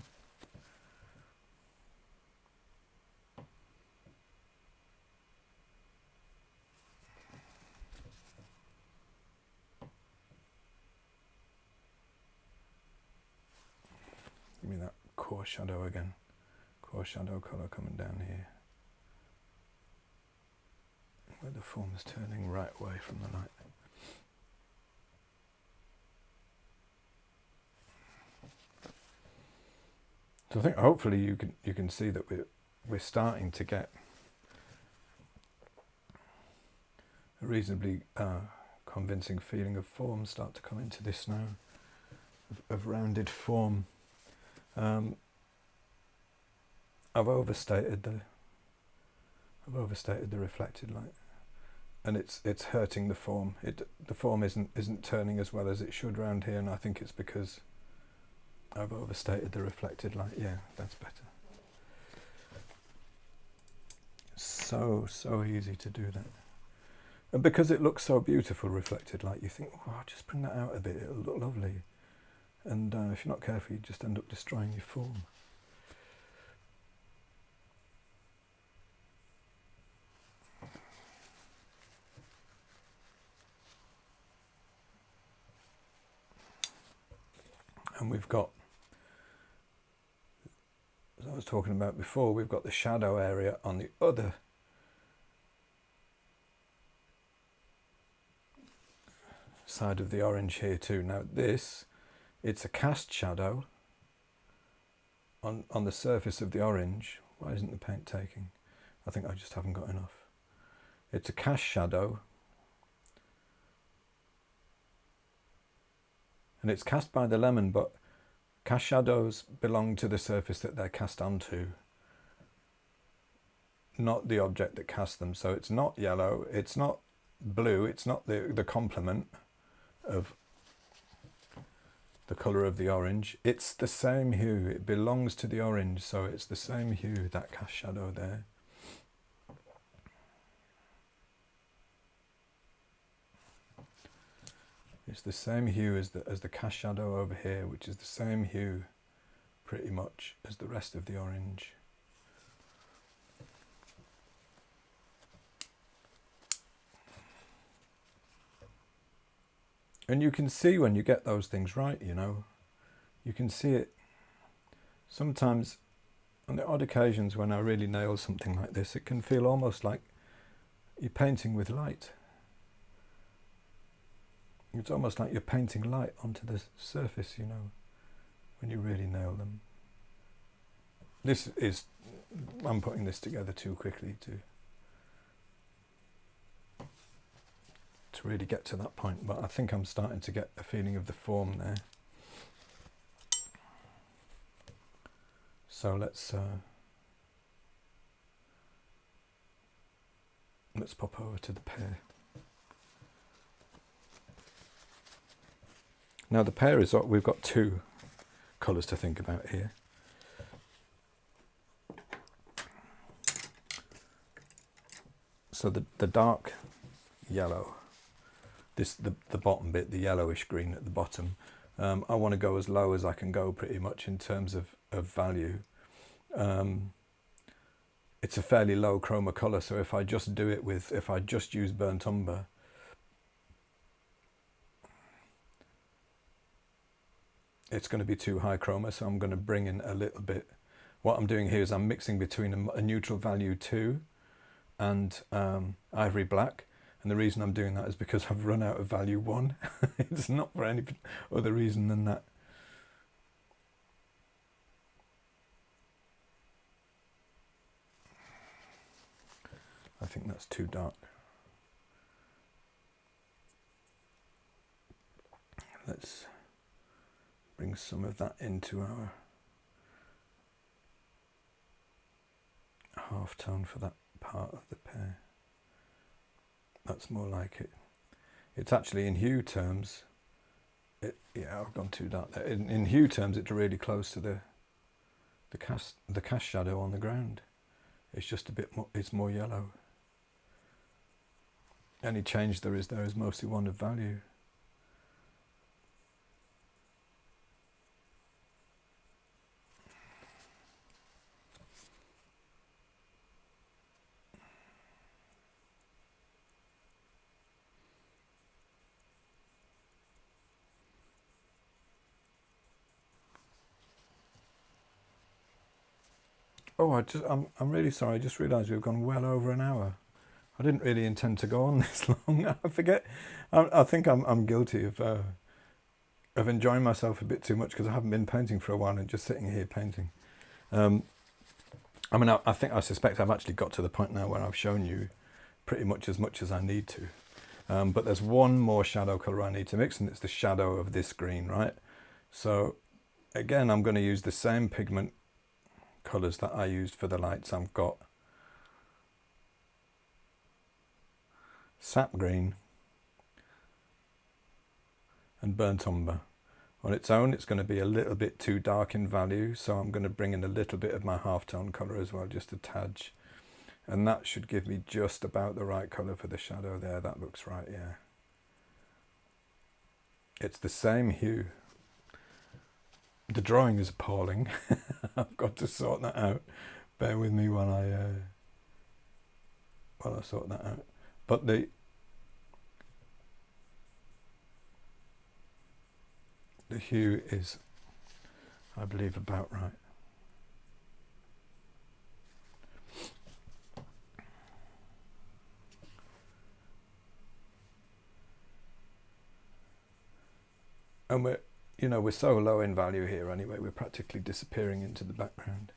Give me that core shadow again. Core shadow colour coming down here, where the form is turning right away from the light. So I think hopefully you can see that we're starting to get a reasonably convincing feeling of form start to come into this now, of rounded form. I've overstated the reflected light, and it's hurting the form. The form isn't turning as well as it should round here, and I think it's because I've overstated the reflected light. Yeah, that's better. So easy to do that, and because it looks so beautiful, reflected light, you think, oh, I'll just bring that out a bit. It'll look lovely. And if you're not careful, you just end up destroying your form. And we've got, as I was talking about before, we've got the shadow area on the other side of the orange here too. Now this, it's a cast shadow on the surface of the orange. Why isn't the paint taking? I think I just haven't got enough. It's a cast shadow, and it's cast by the lemon, but cast shadows belong to the surface that they're cast onto, not the object that casts them. So it's not yellow, it's not blue, it's not the complement of the colour of the orange. It's the same hue, it belongs to the orange, so it's the same hue, that cast shadow there. It's the same hue as the cast shadow over here, which is the same hue pretty much as the rest of the orange. And you can see when you get those things right, you know. You can see it sometimes on the odd occasions when I really nail something like this. It can feel almost like you're painting with light. It's almost like you're painting light onto the surface, you know, when you really nail them. I'm putting this together too quickly to really get to that point, but I think I'm starting to get a feeling of the form there. So let's pop over to the pear. Now the pear is, we've got two colours to think about here. So the dark yellow, the bottom bit, the yellowish green at the bottom, I want to go as low as I can go pretty much in terms of value. It's a fairly low chroma colour, so if I just use burnt umber, it's going to be too high chroma, so I'm going to bring in a little bit. What I'm doing here is I'm mixing between a neutral value 2 and ivory black. And the reason I'm doing that is because I've run out of value 1. It's not for any other reason than that. I think that's too dark. Let's bring some of that into our half tone for that part of the pear. That's more like it. It's actually in hue terms, yeah, I've gone too dark there. In hue terms, it's really close to the cast shadow on the ground. It's just a bit more, it's more yellow. Any change there is mostly one of value. Oh, I'm really sorry. I just realised we've gone well over an hour. I didn't really intend to go on this long. I forget. I think I'm guilty of enjoying myself a bit too much because I haven't been painting for a while and just sitting here painting. I mean, I suspect I've actually got to the point now where I've shown you pretty much as I need to. But there's one more shadow colour I need to mix, and it's the shadow of this green, right? So again, I'm going to use the same pigment colours that I used for the lights. I've got sap green and burnt umber. On its own, it's going to be a little bit too dark in value, so I'm going to bring in a little bit of my half-tone colour as well, just a tad. And that should give me just about the right colour for the shadow there. That looks right, yeah. It's the same hue. The drawing is appalling. I've got to sort that out. Bear with me while I sort that out. But the hue is, I believe, about right. And we're so low in value here anyway, we're practically disappearing into the background.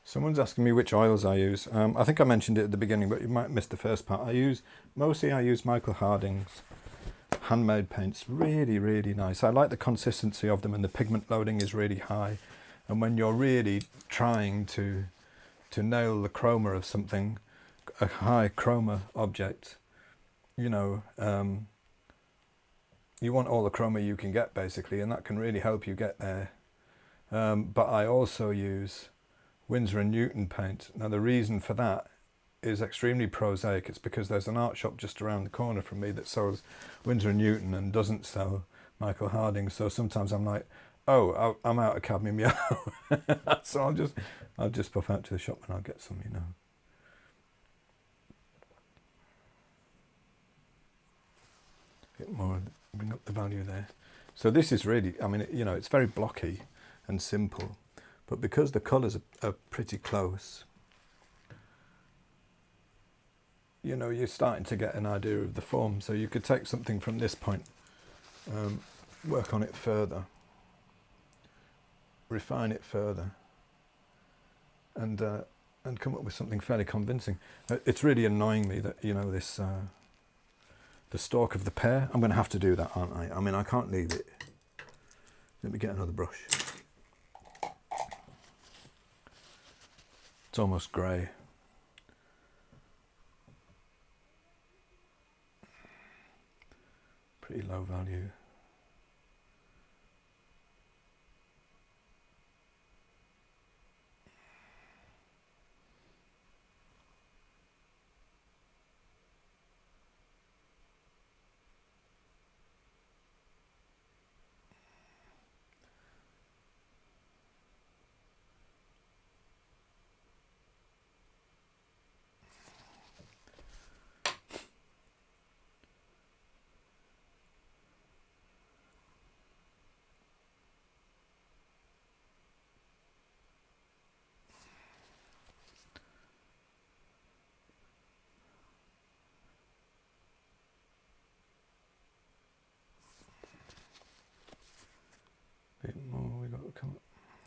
Someone's asking me which oils I use. I think I mentioned it at the beginning, but you might miss the first part. Mostly I use Michael Harding's handmade paints. Really, really nice. I like the consistency of them, and the pigment loading is really high. And when you're really trying to nail the chroma of something, a high chroma object, you want all the chroma you can get, basically, and that can really help you get there. But I also use Winsor & Newton paint. Now the reason for that is extremely prosaic. It's because there's an art shop just around the corner from me that sells Winsor & Newton and doesn't sell Michael Harding. So sometimes I'm like, oh, I'm out of cadmium yellow. So I'll just pop out to the shop and I'll get some, A bit more, bring up the value there. So this is really, I mean, it's very blocky and simple. But because the colours are pretty close, you're starting to get an idea of the form. So you could take something from this point, work on it further, refine it further, and come up with something fairly convincing. It's really annoying me that, this, the stalk of the pear, I'm going to have to do that, aren't I? I mean, I can't leave it. Let me get another brush. It's almost grey. Pretty low value.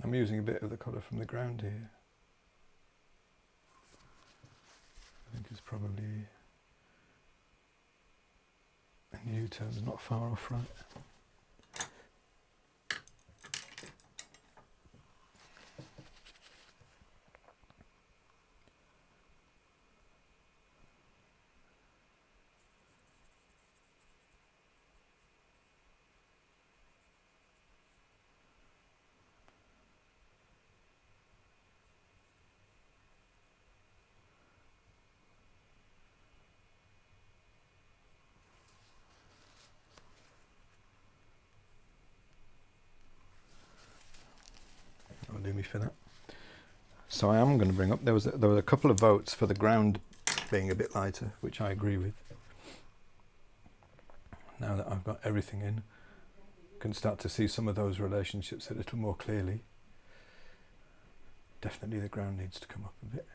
I'm using a bit of the colour from the ground here. I think it's probably, in U-terms, not far off right. That'll do me for that. So I am going to bring up, there were a couple of votes for the ground being a bit lighter, which I agree with. Now that I've got everything in, I can start to see some of those relationships a little more clearly. Definitely the ground needs to come up a bit.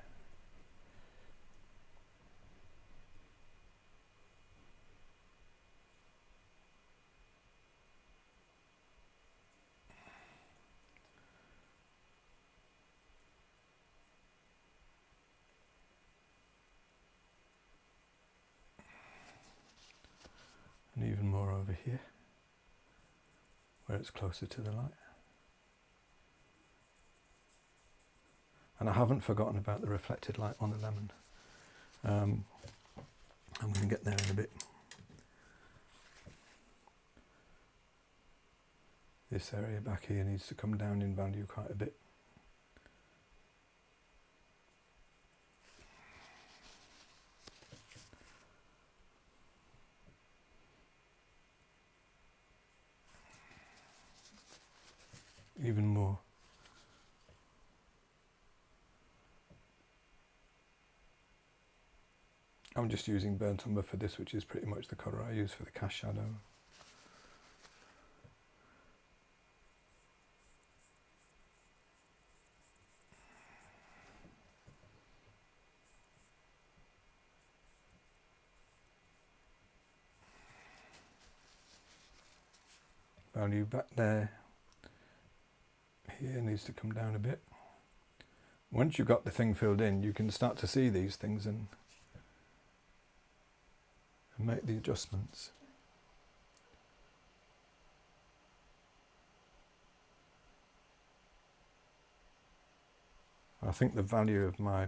And even more over here, where it's closer to the light. And I haven't forgotten about the reflected light on the lemon. I'm going to get there in a bit. This area back here needs to come down in value quite a bit. Even more. I'm just using burnt umber for this, which is pretty much the colour I use for the cast shadow. Value back there. Here needs to come down a bit. Once you've got the thing filled in, you can start to see these things and make the adjustments. I think the value of my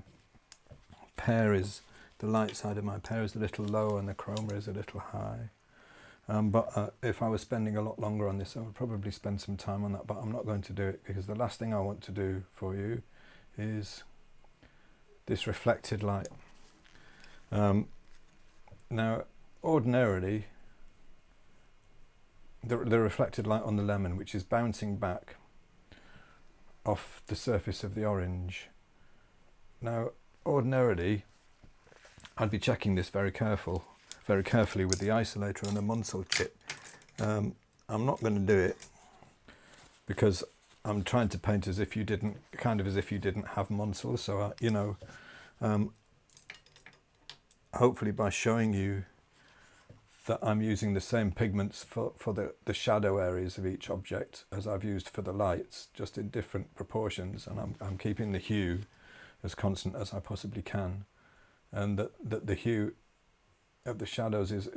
pear is, the light side of my pear is a little low and the chroma is a little high. But if I was spending a lot longer on this, I would probably spend some time on that, but I'm not going to do it because the last thing I want to do for you is this reflected light. Now, ordinarily, the reflected light on the lemon, which is bouncing back off the surface of the orange. Now, ordinarily, I'd be checking this very carefully with the isolator and the Munsell chip. I'm not going to do it because I'm trying to paint as if you didn't, as if you didn't have Munsell. So, hopefully by showing you that I'm using the same pigments for the shadow areas of each object as I've used for the lights, just in different proportions, and I'm keeping the hue as constant as I possibly can, and that the hue of the shadows is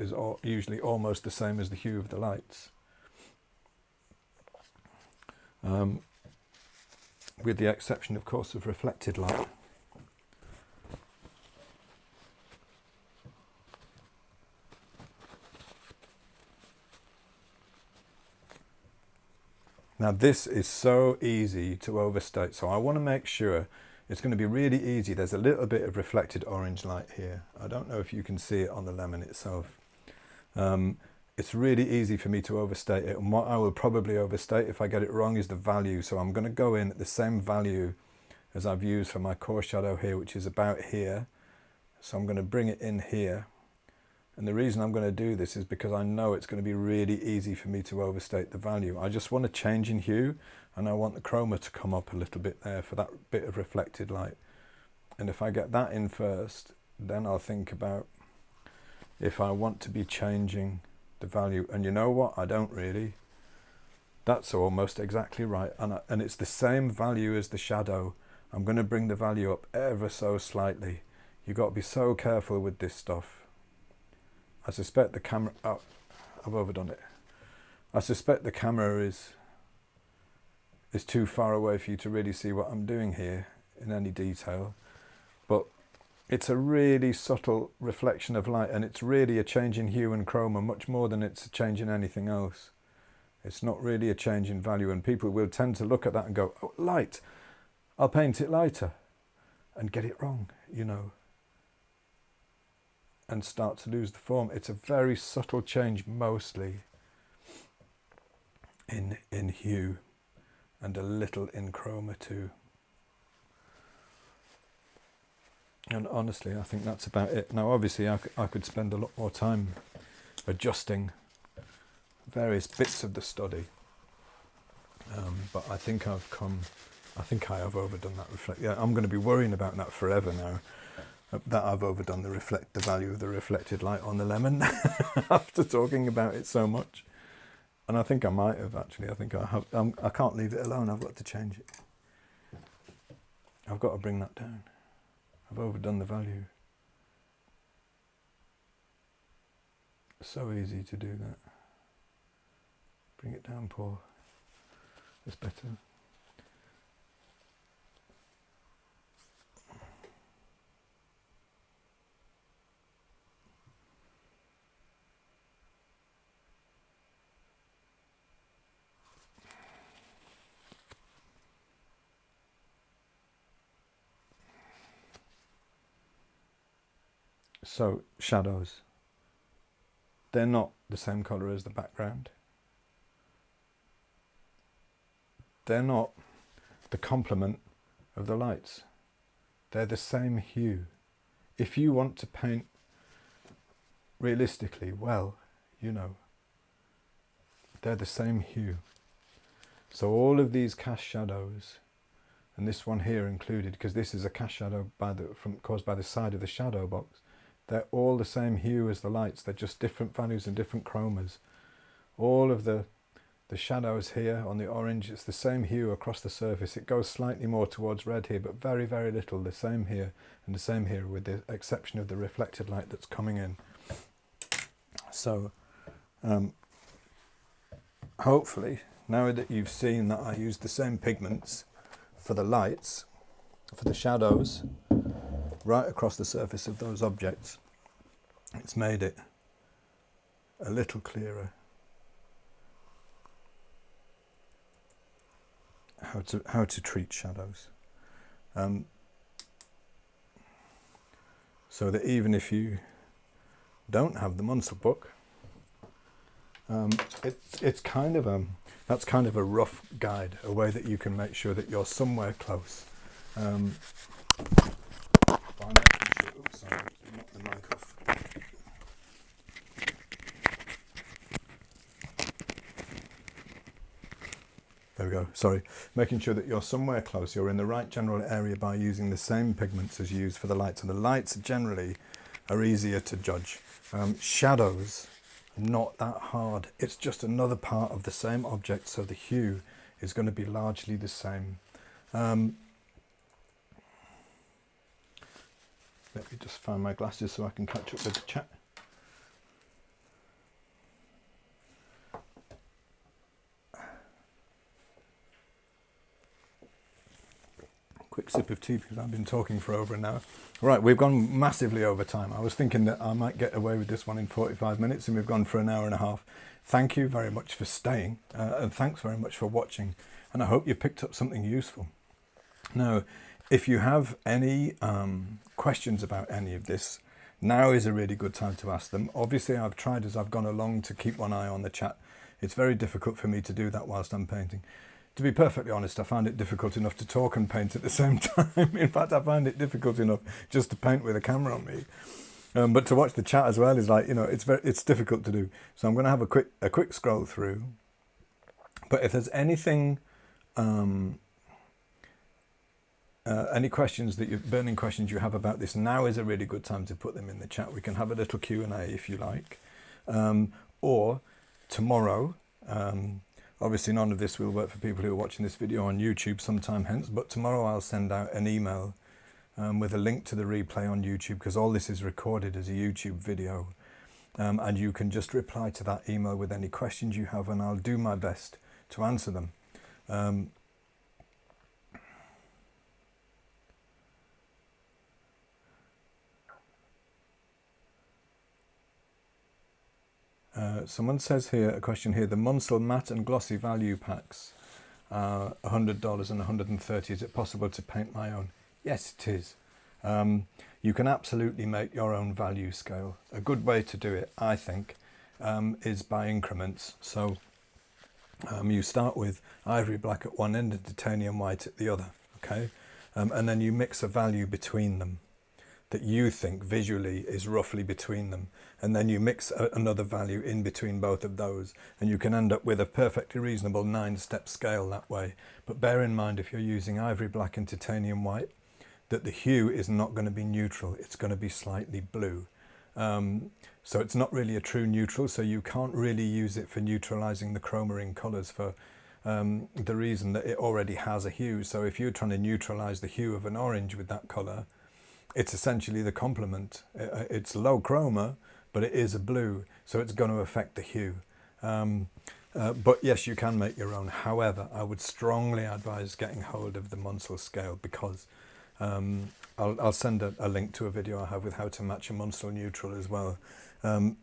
usually almost the same as the hue of the lights, with the exception, of course, of reflected light. Now this is so easy to overstate, so I want to make sure it's going to be really easy. There's a little bit of reflected orange light here. I don't know if you can see it on the lemon itself. It's really easy for me to overstate it, and what I will probably overstate if I get it wrong is the value. So I'm going to go in at the same value as I've used for my core shadow here, which is about here. So I'm going to bring it in here. And the reason I'm going to do this is because I know it's going to be really easy for me to overstate the value. I just want a change in hue, and I want the chroma to come up a little bit there for that bit of reflected light. And if I get that in first, then I'll think about if I want to be changing the value. And you know what? I don't really. That's almost exactly right. And it's the same value as the shadow. I'm going to bring the value up ever so slightly. You've got to be so careful with this stuff. I suspect the camera... Oh, I've overdone it. I suspect the camera is too far away for you to really see what I'm doing here in any detail. But it's a really subtle reflection of light, and it's really a change in hue and chroma, much more than it's a change in anything else. It's not really a change in value, and people will tend to look at that and go, oh, light, I'll paint it lighter, and get it wrong, you know, and start to lose the form. It's a very subtle change, mostly in hue, and a little in chroma too. And honestly, I think that's about it. Now, obviously, I could spend a lot more time adjusting various bits of the study, but I think I have overdone that reflect. Yeah, I'm going to be worrying about that forever now, that I've overdone the value of the reflected light on the lemon after talking about it so much. And I think I might have, actually. I think I have. I can't leave it alone. I've got to change it. I've got to bring that down. I've overdone the value. So easy to do that. Bring it down, Paul. That's better. So, shadows. They're not the same colour as the background. They're not the complement of the lights. They're the same hue. If you want to paint realistically well, you know, they're the same hue. So all of these cast shadows, and this one here included, because this is a cast shadow caused by the side of the shadow box, they're all the same hue as the lights. They're just different values and different chromas. All of the shadows here on the orange, it's the same hue across the surface. It goes slightly more towards red here, but very, very little. The same here and the same here, with the exception of the reflected light that's coming in. So hopefully, now that you've seen that I use the same pigments for the lights, for the shadows, right across the surface of those objects, it's made it a little clearer how to treat shadows, so that even if you don't have the Munsell book, it's kind of that's kind of a rough guide, a way that you can make sure that you're somewhere close. By making sure, oops, sorry, knocked the mic off. There we go, sorry. Making sure that you're somewhere close, you're in the right general area by using the same pigments as used for the lights. And the lights generally are easier to judge. Shadows, not that hard. It's just another part of the same object, so the hue is going to be largely the same. Let me just find my glasses so I can catch up with the chat. Quick sip of tea because I've been talking for over an hour. Right, we've gone massively over time. I was thinking that I might get away with this one in 45 minutes, and we've gone for an hour and a half. Thank you very much for staying, and thanks very much for watching, and I hope you picked up something useful. Now, if you have any questions about any of this, now is a really good time to ask them. Obviously, I've tried as I've gone along to keep one eye on the chat. It's very difficult for me to do that whilst I'm painting. To be perfectly honest, I find it difficult enough to talk and paint at the same time. In fact, I find it difficult enough just to paint with a camera on me. But to watch the chat as well is like, you know, it's difficult to do. So I'm going to have a quick scroll through. But if there's anything, any questions burning questions you have about this, now is a really good time to put them in the chat. We can have a little Q&A if you like, or tomorrow. Obviously none of this will work for people who are watching this video on YouTube sometime hence, but tomorrow I'll send out an email with a link to the replay on YouTube, because all this is recorded as a YouTube video. And you can just reply to that email with any questions you have, and I'll do my best to answer them. Someone says here, a question here, the Munsell matte and glossy value packs are $100 and $130. Is it possible to paint my own? Yes, it is. You can absolutely make your own value scale. A good way to do it, I think, is by increments. So you start with ivory black at one end and titanium white at the other, okay? And then you mix a value between them that you think visually is roughly between them, and then you mix another value in between both of those, and you can end up with a perfectly reasonable 9-step scale that way. But bear in mind, if you're using ivory black and titanium white, that the hue is not going to be neutral, it's going to be slightly blue. So it's not really a true neutral, so you can't really use it for neutralizing the chroma in colors for the reason that it already has a hue. So if you're trying to neutralize the hue of an orange with that color, it's essentially the complement. It's low chroma, but it is a blue, so it's going to affect the hue. But yes, you can make your own. However, I would strongly advise getting hold of the Munsell scale, because I'll send a link to a video I have with how to match a Munsell neutral as well. The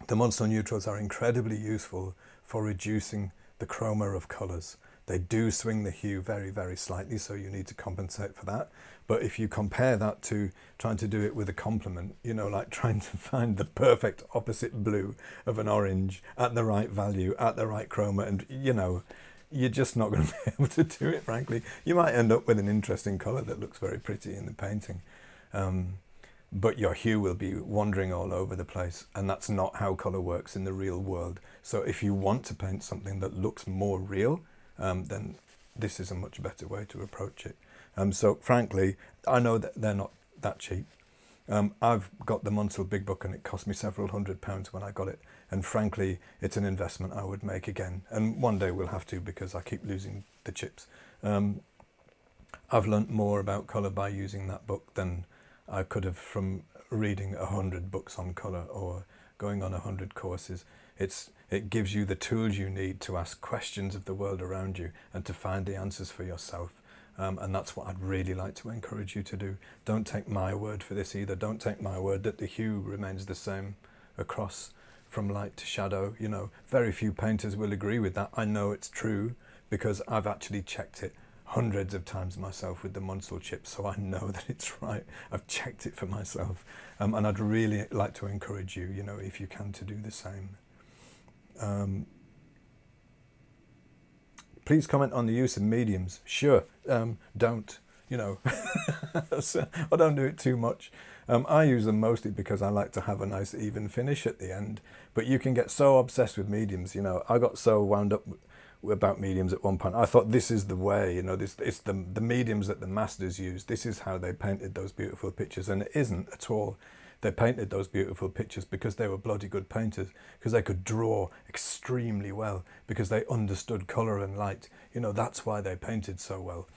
Munsell neutrals are incredibly useful for reducing the chroma of colours. They do swing the hue very, very slightly, so you need to compensate for that. But if you compare that to trying to do it with a complement, you know, like trying to find the perfect opposite blue of an orange at the right value, at the right chroma, and, you know, you're just not going to be able to do it, frankly. You might end up with an interesting colour that looks very pretty in the painting. But your hue will be wandering all over the place, and that's not how colour works in the real world. So if you want to paint something that looks more real, then this is a much better way to approach it. So frankly, I know that they're not that cheap. I've got the Munsell Big Book and it cost me several £100s when I got it. And frankly, it's an investment I would make again. And one day we'll have to, because I keep losing the chips. I've learnt more about colour by using that book than I could have from reading 100 books on colour or going on 100 courses. It gives you the tools you need to ask questions of the world around you and to find the answers for yourself. And that's what I'd really like to encourage you to do. Don't take my word for this either. Don't take my word that the hue remains the same across from light to shadow. You know, very few painters will agree with that. I know it's true because I've actually checked it hundreds of times myself with the Munsell chips, so I know that it's right. I've checked it for myself. And I'd really like to encourage you, you know, if you can, to do the same. Please comment on the use of mediums. Sure, don't, you know, I don't do it too much. I use them mostly because I like to have a nice even finish at the end, but you can get so obsessed with mediums, you know. I got so wound up about mediums at one point. I thought this is the way, you know, it's the mediums that the masters used. This is how they painted those beautiful pictures, and it isn't at all. They painted those beautiful pictures because they were bloody good painters, because they could draw extremely well, because they understood colour and light. You know, that's why they painted so well,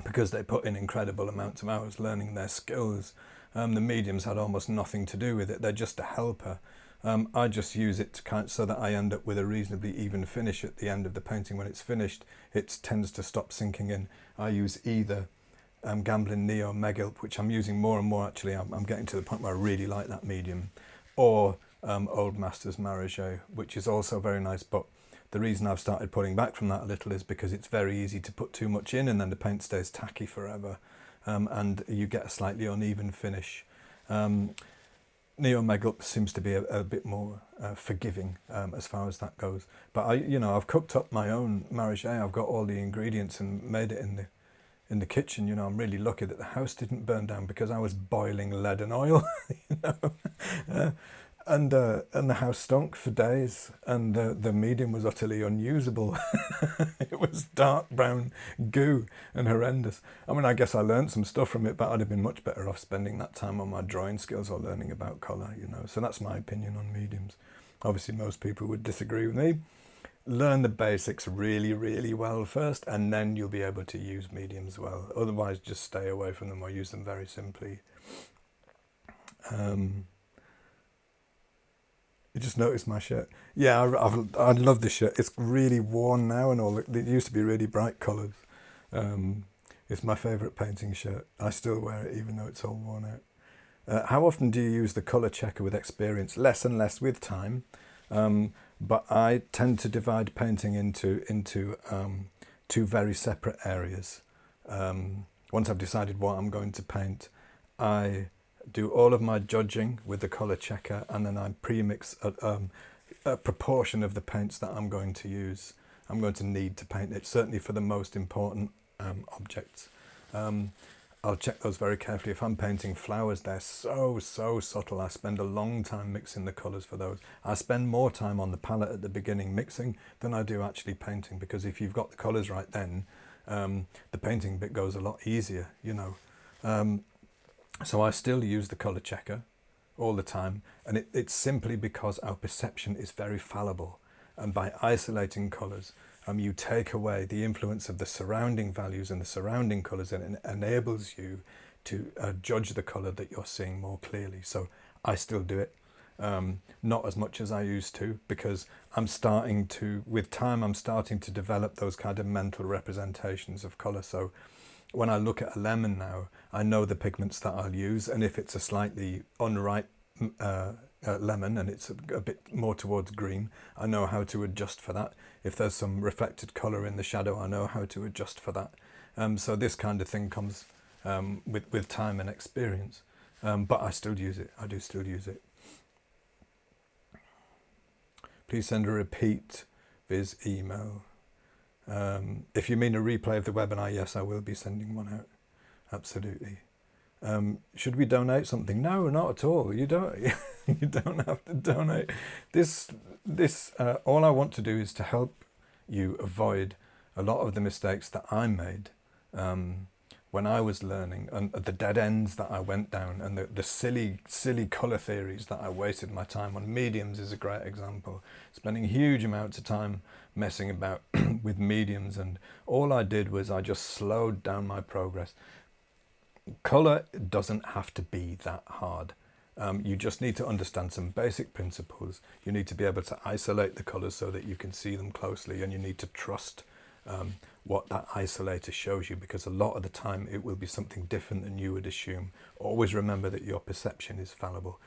because they put in incredible amounts of hours learning their skills. The mediums had almost nothing to do with it. They're just a helper. I just use it to so that I end up with a reasonably even finish at the end of the painting. When it's finished, it tends to stop sinking in. I use either Gamblin Neo Megilp, which I'm using more and more actually. I'm getting to the point where I really like that medium, or Old Masters Maragé, which is also very nice. But the reason I've started pulling back from that a little is because it's very easy to put too much in and then the paint stays tacky forever, and you get a slightly uneven finish. Neo Megilp seems to be a bit more forgiving as far as that goes. But I've cooked up my own Maragé. I've got all the ingredients and made it in the kitchen. You know, I'm really lucky that the house didn't burn down because I was boiling lead and oil, you know. And the house stunk for days, and the medium was utterly unusable. It was dark brown goo and horrendous. I mean, I guess I learned some stuff from it, but I'd have been much better off spending that time on my drawing skills or learning about colour, you know. So that's my opinion on mediums. Obviously, most people would disagree with me. learn the basics really, really well first, and then you'll be able to use mediums well. Otherwise, just stay away from them or use them very simply. You just noticed my shirt. Yeah, I love this shirt. It's really worn now and all. It used to be really bright colours. It's my favourite painting shirt. I still wear it even though it's all worn out. How often do you use the colour checker with experience? Less and less with time. But I tend to divide painting into two very separate areas. Once I've decided what I'm going to paint, I do all of my judging with the colour checker, and then I pre-mix a proportion of the paints that I'm going to use. I'm going to need to paint it, certainly for the most important objects. I'll check those very carefully. If I'm painting flowers, they're so subtle. I spend a long time mixing the colours for those. I spend more time on the palette at the beginning mixing than I do actually painting, because if you've got the colours right then, the painting bit goes a lot easier, you know. So I still use the colour checker all the time, and it's simply because our perception is very fallible, and by isolating colours, you take away the influence of the surrounding values and the surrounding colours, and it enables you to judge the colour that you're seeing more clearly. So I still do it, not as much as I used to, because with time, I'm starting to develop those kind of mental representations of colour. So when I look at a lemon now, I know the pigments that I'll use, and if it's a slightly unripe lemon and it's a bit more towards green, I know how to adjust for that. If there's some reflected colour in the shadow, I know how to adjust for that. So this kind of thing comes with time and experience. But I still use it. I do still use it. Please send a repeat viz email. If you mean a replay of the webinar, yes, I will be sending one out. Absolutely. Should we donate something? No, not at all. You don't. You don't have to donate. All I want to do is to help you avoid a lot of the mistakes that I made when I was learning, and the dead ends that I went down, and the silly colour theories that I wasted my time on. Mediums is a great example. Spending huge amounts of time messing about with mediums, and all I did was I just slowed down my progress. Colour doesn't have to be that hard. You just need to understand some basic principles. You need to be able to isolate the colours so that you can see them closely, and you need to trust what that isolator shows you, because a lot of the time it will be something different than you would assume. Always remember that your perception is fallible.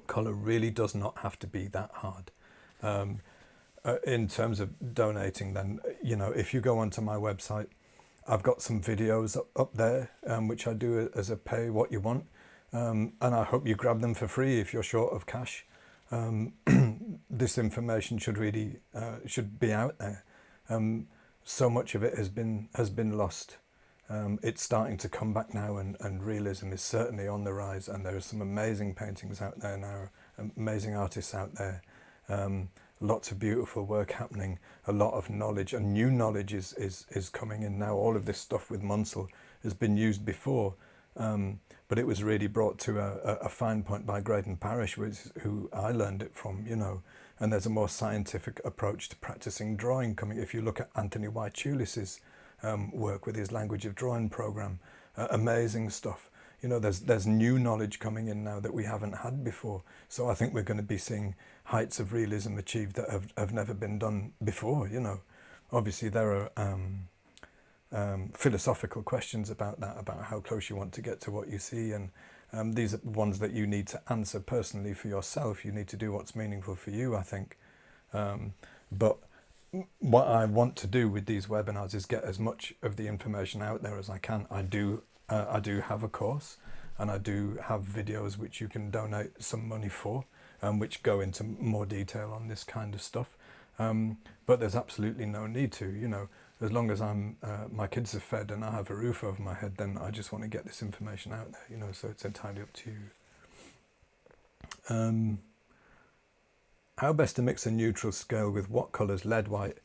Colour really does not have to be that hard. In terms of donating, then, you know, if you go onto my website, I've got some videos up there, which I do as a pay what you want. And I hope you grab them for free if you're short of cash. This information should be out there. So much of it has been lost. It's starting to come back now, and realism is certainly on the rise, and there are some amazing paintings out there now, amazing artists out there. Lots of beautiful work happening, a lot of knowledge, and new knowledge is coming in now. All of this stuff with Munsell has been used before, but it was really brought to a fine point by Graydon Parish, who I learned it from, you know. And there's a more scientific approach to practicing drawing coming. If you look at Anthony White-Tulis's work with his language of drawing program, amazing stuff. You know, there's new knowledge coming in now that we haven't had before. So I think we're going to be seeing heights of realism achieved that have never been done before, you know. Obviously there are philosophical questions about that, about how close you want to get to what you see, and these are ones that you need to answer personally for yourself. You need to do what's meaningful for you, I think. But what I want to do with these webinars is get as much of the information out there as I can. I do have a course, and I do have videos which you can donate some money for, which go into more detail on this kind of stuff. But there's absolutely no need to, you know. As long as my kids are fed and I have a roof over my head, then I just want to get this information out there, you know, so it's entirely up to you. How best to mix a neutral scale with what colours? Lead, white?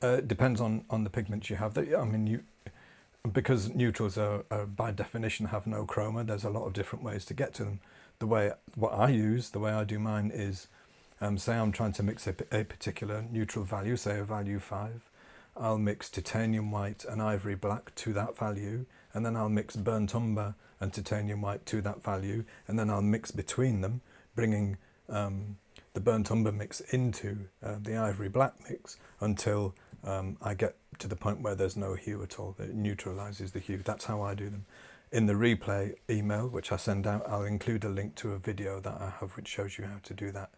Depends on the pigments you have. I mean, because neutrals are by definition have no chroma, there's a lot of different ways to get to them. The way I do mine is Say I'm trying to mix a particular neutral value, say a value 5. I'll mix titanium white and ivory black to that value, and then I'll mix burnt umber and titanium white to that value, and then I'll mix between them, bringing the burnt umber mix into the ivory black mix until I get to the point where there's no hue at all. It neutralizes the hue. That's how I do them. In the replay email, which I send out, I'll include a link to a video that I have which shows you how to do that.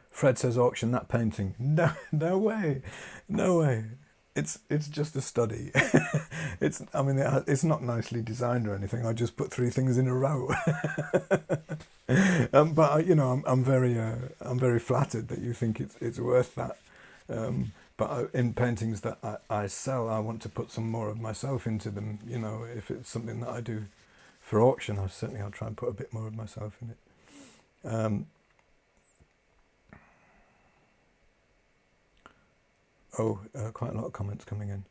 Fred says, auction that painting. No, no way, no way. It's just a study. It's not nicely designed or anything. I just put 3 things in a row. But you know, I'm very flattered that you think it's worth that. But in paintings that I sell, I want to put some more of myself into them. You know, if it's something that I do for auction, I'll try and put a bit more of myself in it. Quite a lot of comments coming in.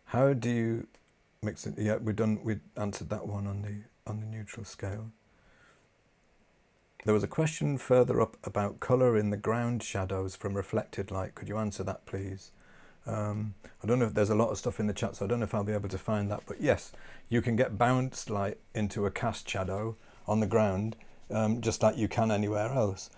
How do you mix it? Yeah, we answered that one on the neutral scale. There was a question further up about colour in the ground shadows from reflected light. Could you answer that, please? I don't know if there's a lot of stuff in the chat, so I don't know if I'll be able to find that. But yes, you can get bounced light into a cast shadow on the ground, just like you can anywhere else.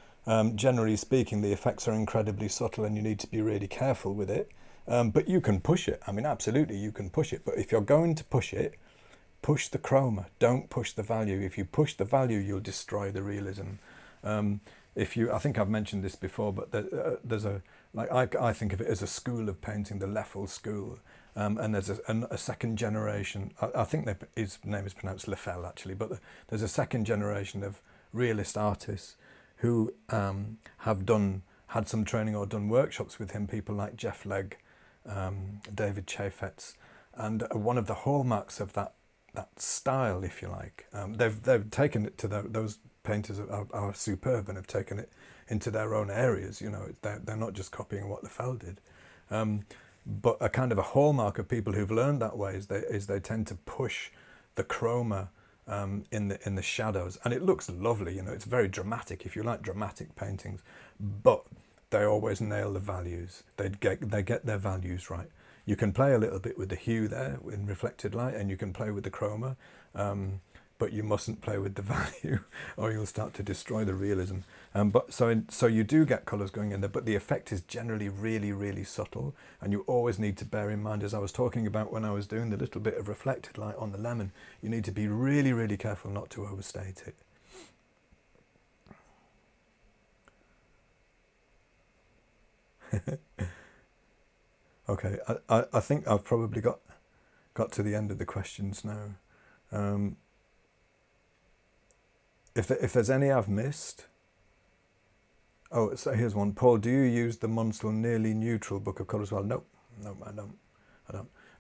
Generally speaking, the effects are incredibly subtle and you need to be really careful with it. But you can push it. I mean, absolutely, you can push it. But if you're going to push it, push the chroma. Don't push the value. If you push the value, you'll destroy the realism. I think I've mentioned this before, but there's I think of it as a school of painting, the Leffel school. And there's a second generation. I think his name is pronounced Leffel, actually. But there's a second generation of realist artists who have had some training or done workshops with him, people like Jeff Legg, David Chaffetz, and one of the hallmarks of that style, if you like, they've taken it to those painters are superb and have taken it into their own areas. You know, they're not just copying what Leffel did, but a kind of a hallmark of people who've learned that way is they tend to push the chroma in the shadows, and it looks lovely. You know, it's very dramatic if you like dramatic paintings, but they always nail the values. They get their values right. You can play a little bit with the hue there in reflected light, and you can play with the chroma, but you mustn't play with the value, or you'll start to destroy the realism. So you do get colours going in there, but the effect is generally really, really subtle, and you always need to bear in mind, as I was talking about when I was doing the little bit of reflected light on the lemon, you need to be really, really careful not to overstate it. Okay, I think I've probably got to the end of the questions now. If there's any I've missed. Oh, so here's one. Paul, do you use the Munsell Nearly Neutral book of colours? Well, no, I don't.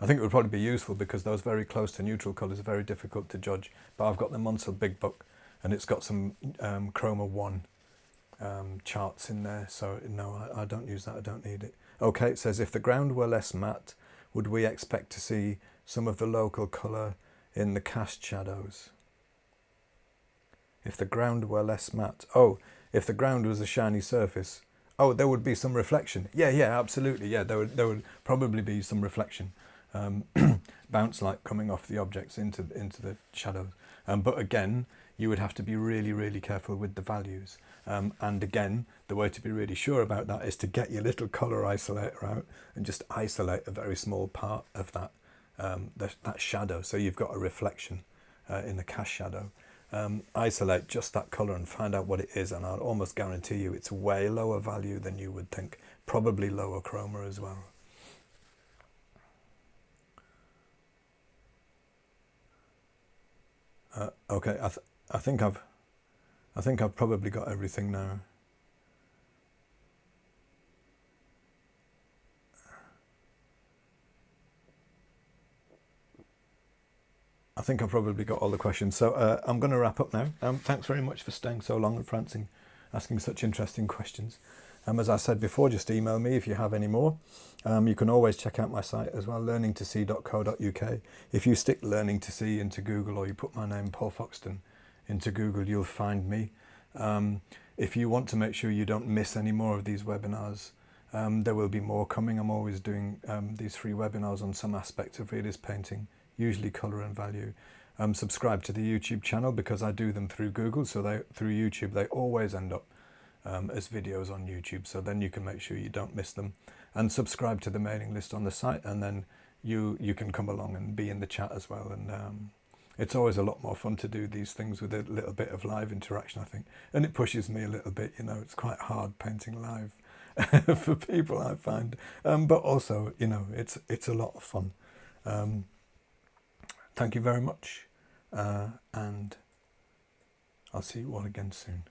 I think it would probably be useful because those very close to neutral colours are very difficult to judge. But I've got the Munsell Big Book, and it's got some Chroma 1 charts in there. So no, I don't use that. I don't need it. Okay, it says, if the ground were less matte, would we expect to see some of the local colour in the cast shadows? If the ground were less matte. Oh, if the ground was a shiny surface. Oh, there would be some reflection. Yeah, absolutely. Yeah, there would probably be some reflection. Bounce light coming off the objects into the shadows. But again, you would have to be really, really careful with the values. And again, the way to be really sure about that is to get your little colour isolator out and just isolate a very small part of that shadow. So you've got a reflection in the cast shadow. Isolate just that colour and find out what it is, and I'll almost guarantee you it's way lower value than you would think. Probably lower chroma as well. Okay, I think I've probably got everything now. I think I've probably got all the questions, so I'm going to wrap up now. Thanks very much for staying so long and for asking such interesting questions. As I said before, just email me if you have any more. You can always check out my site as well, learningtosee.co.uk. If you stick Learning to See into Google, or you put my name, Paul Foxton, into Google, you'll find me. If you want to make sure you don't miss any more of these webinars, there will be more coming. I'm always doing these free webinars on some aspect of realist painting, usually colour and value. Subscribe to the YouTube channel because I do them through Google, so through YouTube they always end up as videos on YouTube, so then you can make sure you don't miss them. And subscribe to the mailing list on the site, and then you can come along and be in the chat as well. And it's always a lot more fun to do these things with a little bit of live interaction, I think. And it pushes me a little bit, you know, it's quite hard painting live for people, I find. But also, you know, it's a lot of fun. Thank you very much. And I'll see you all again soon.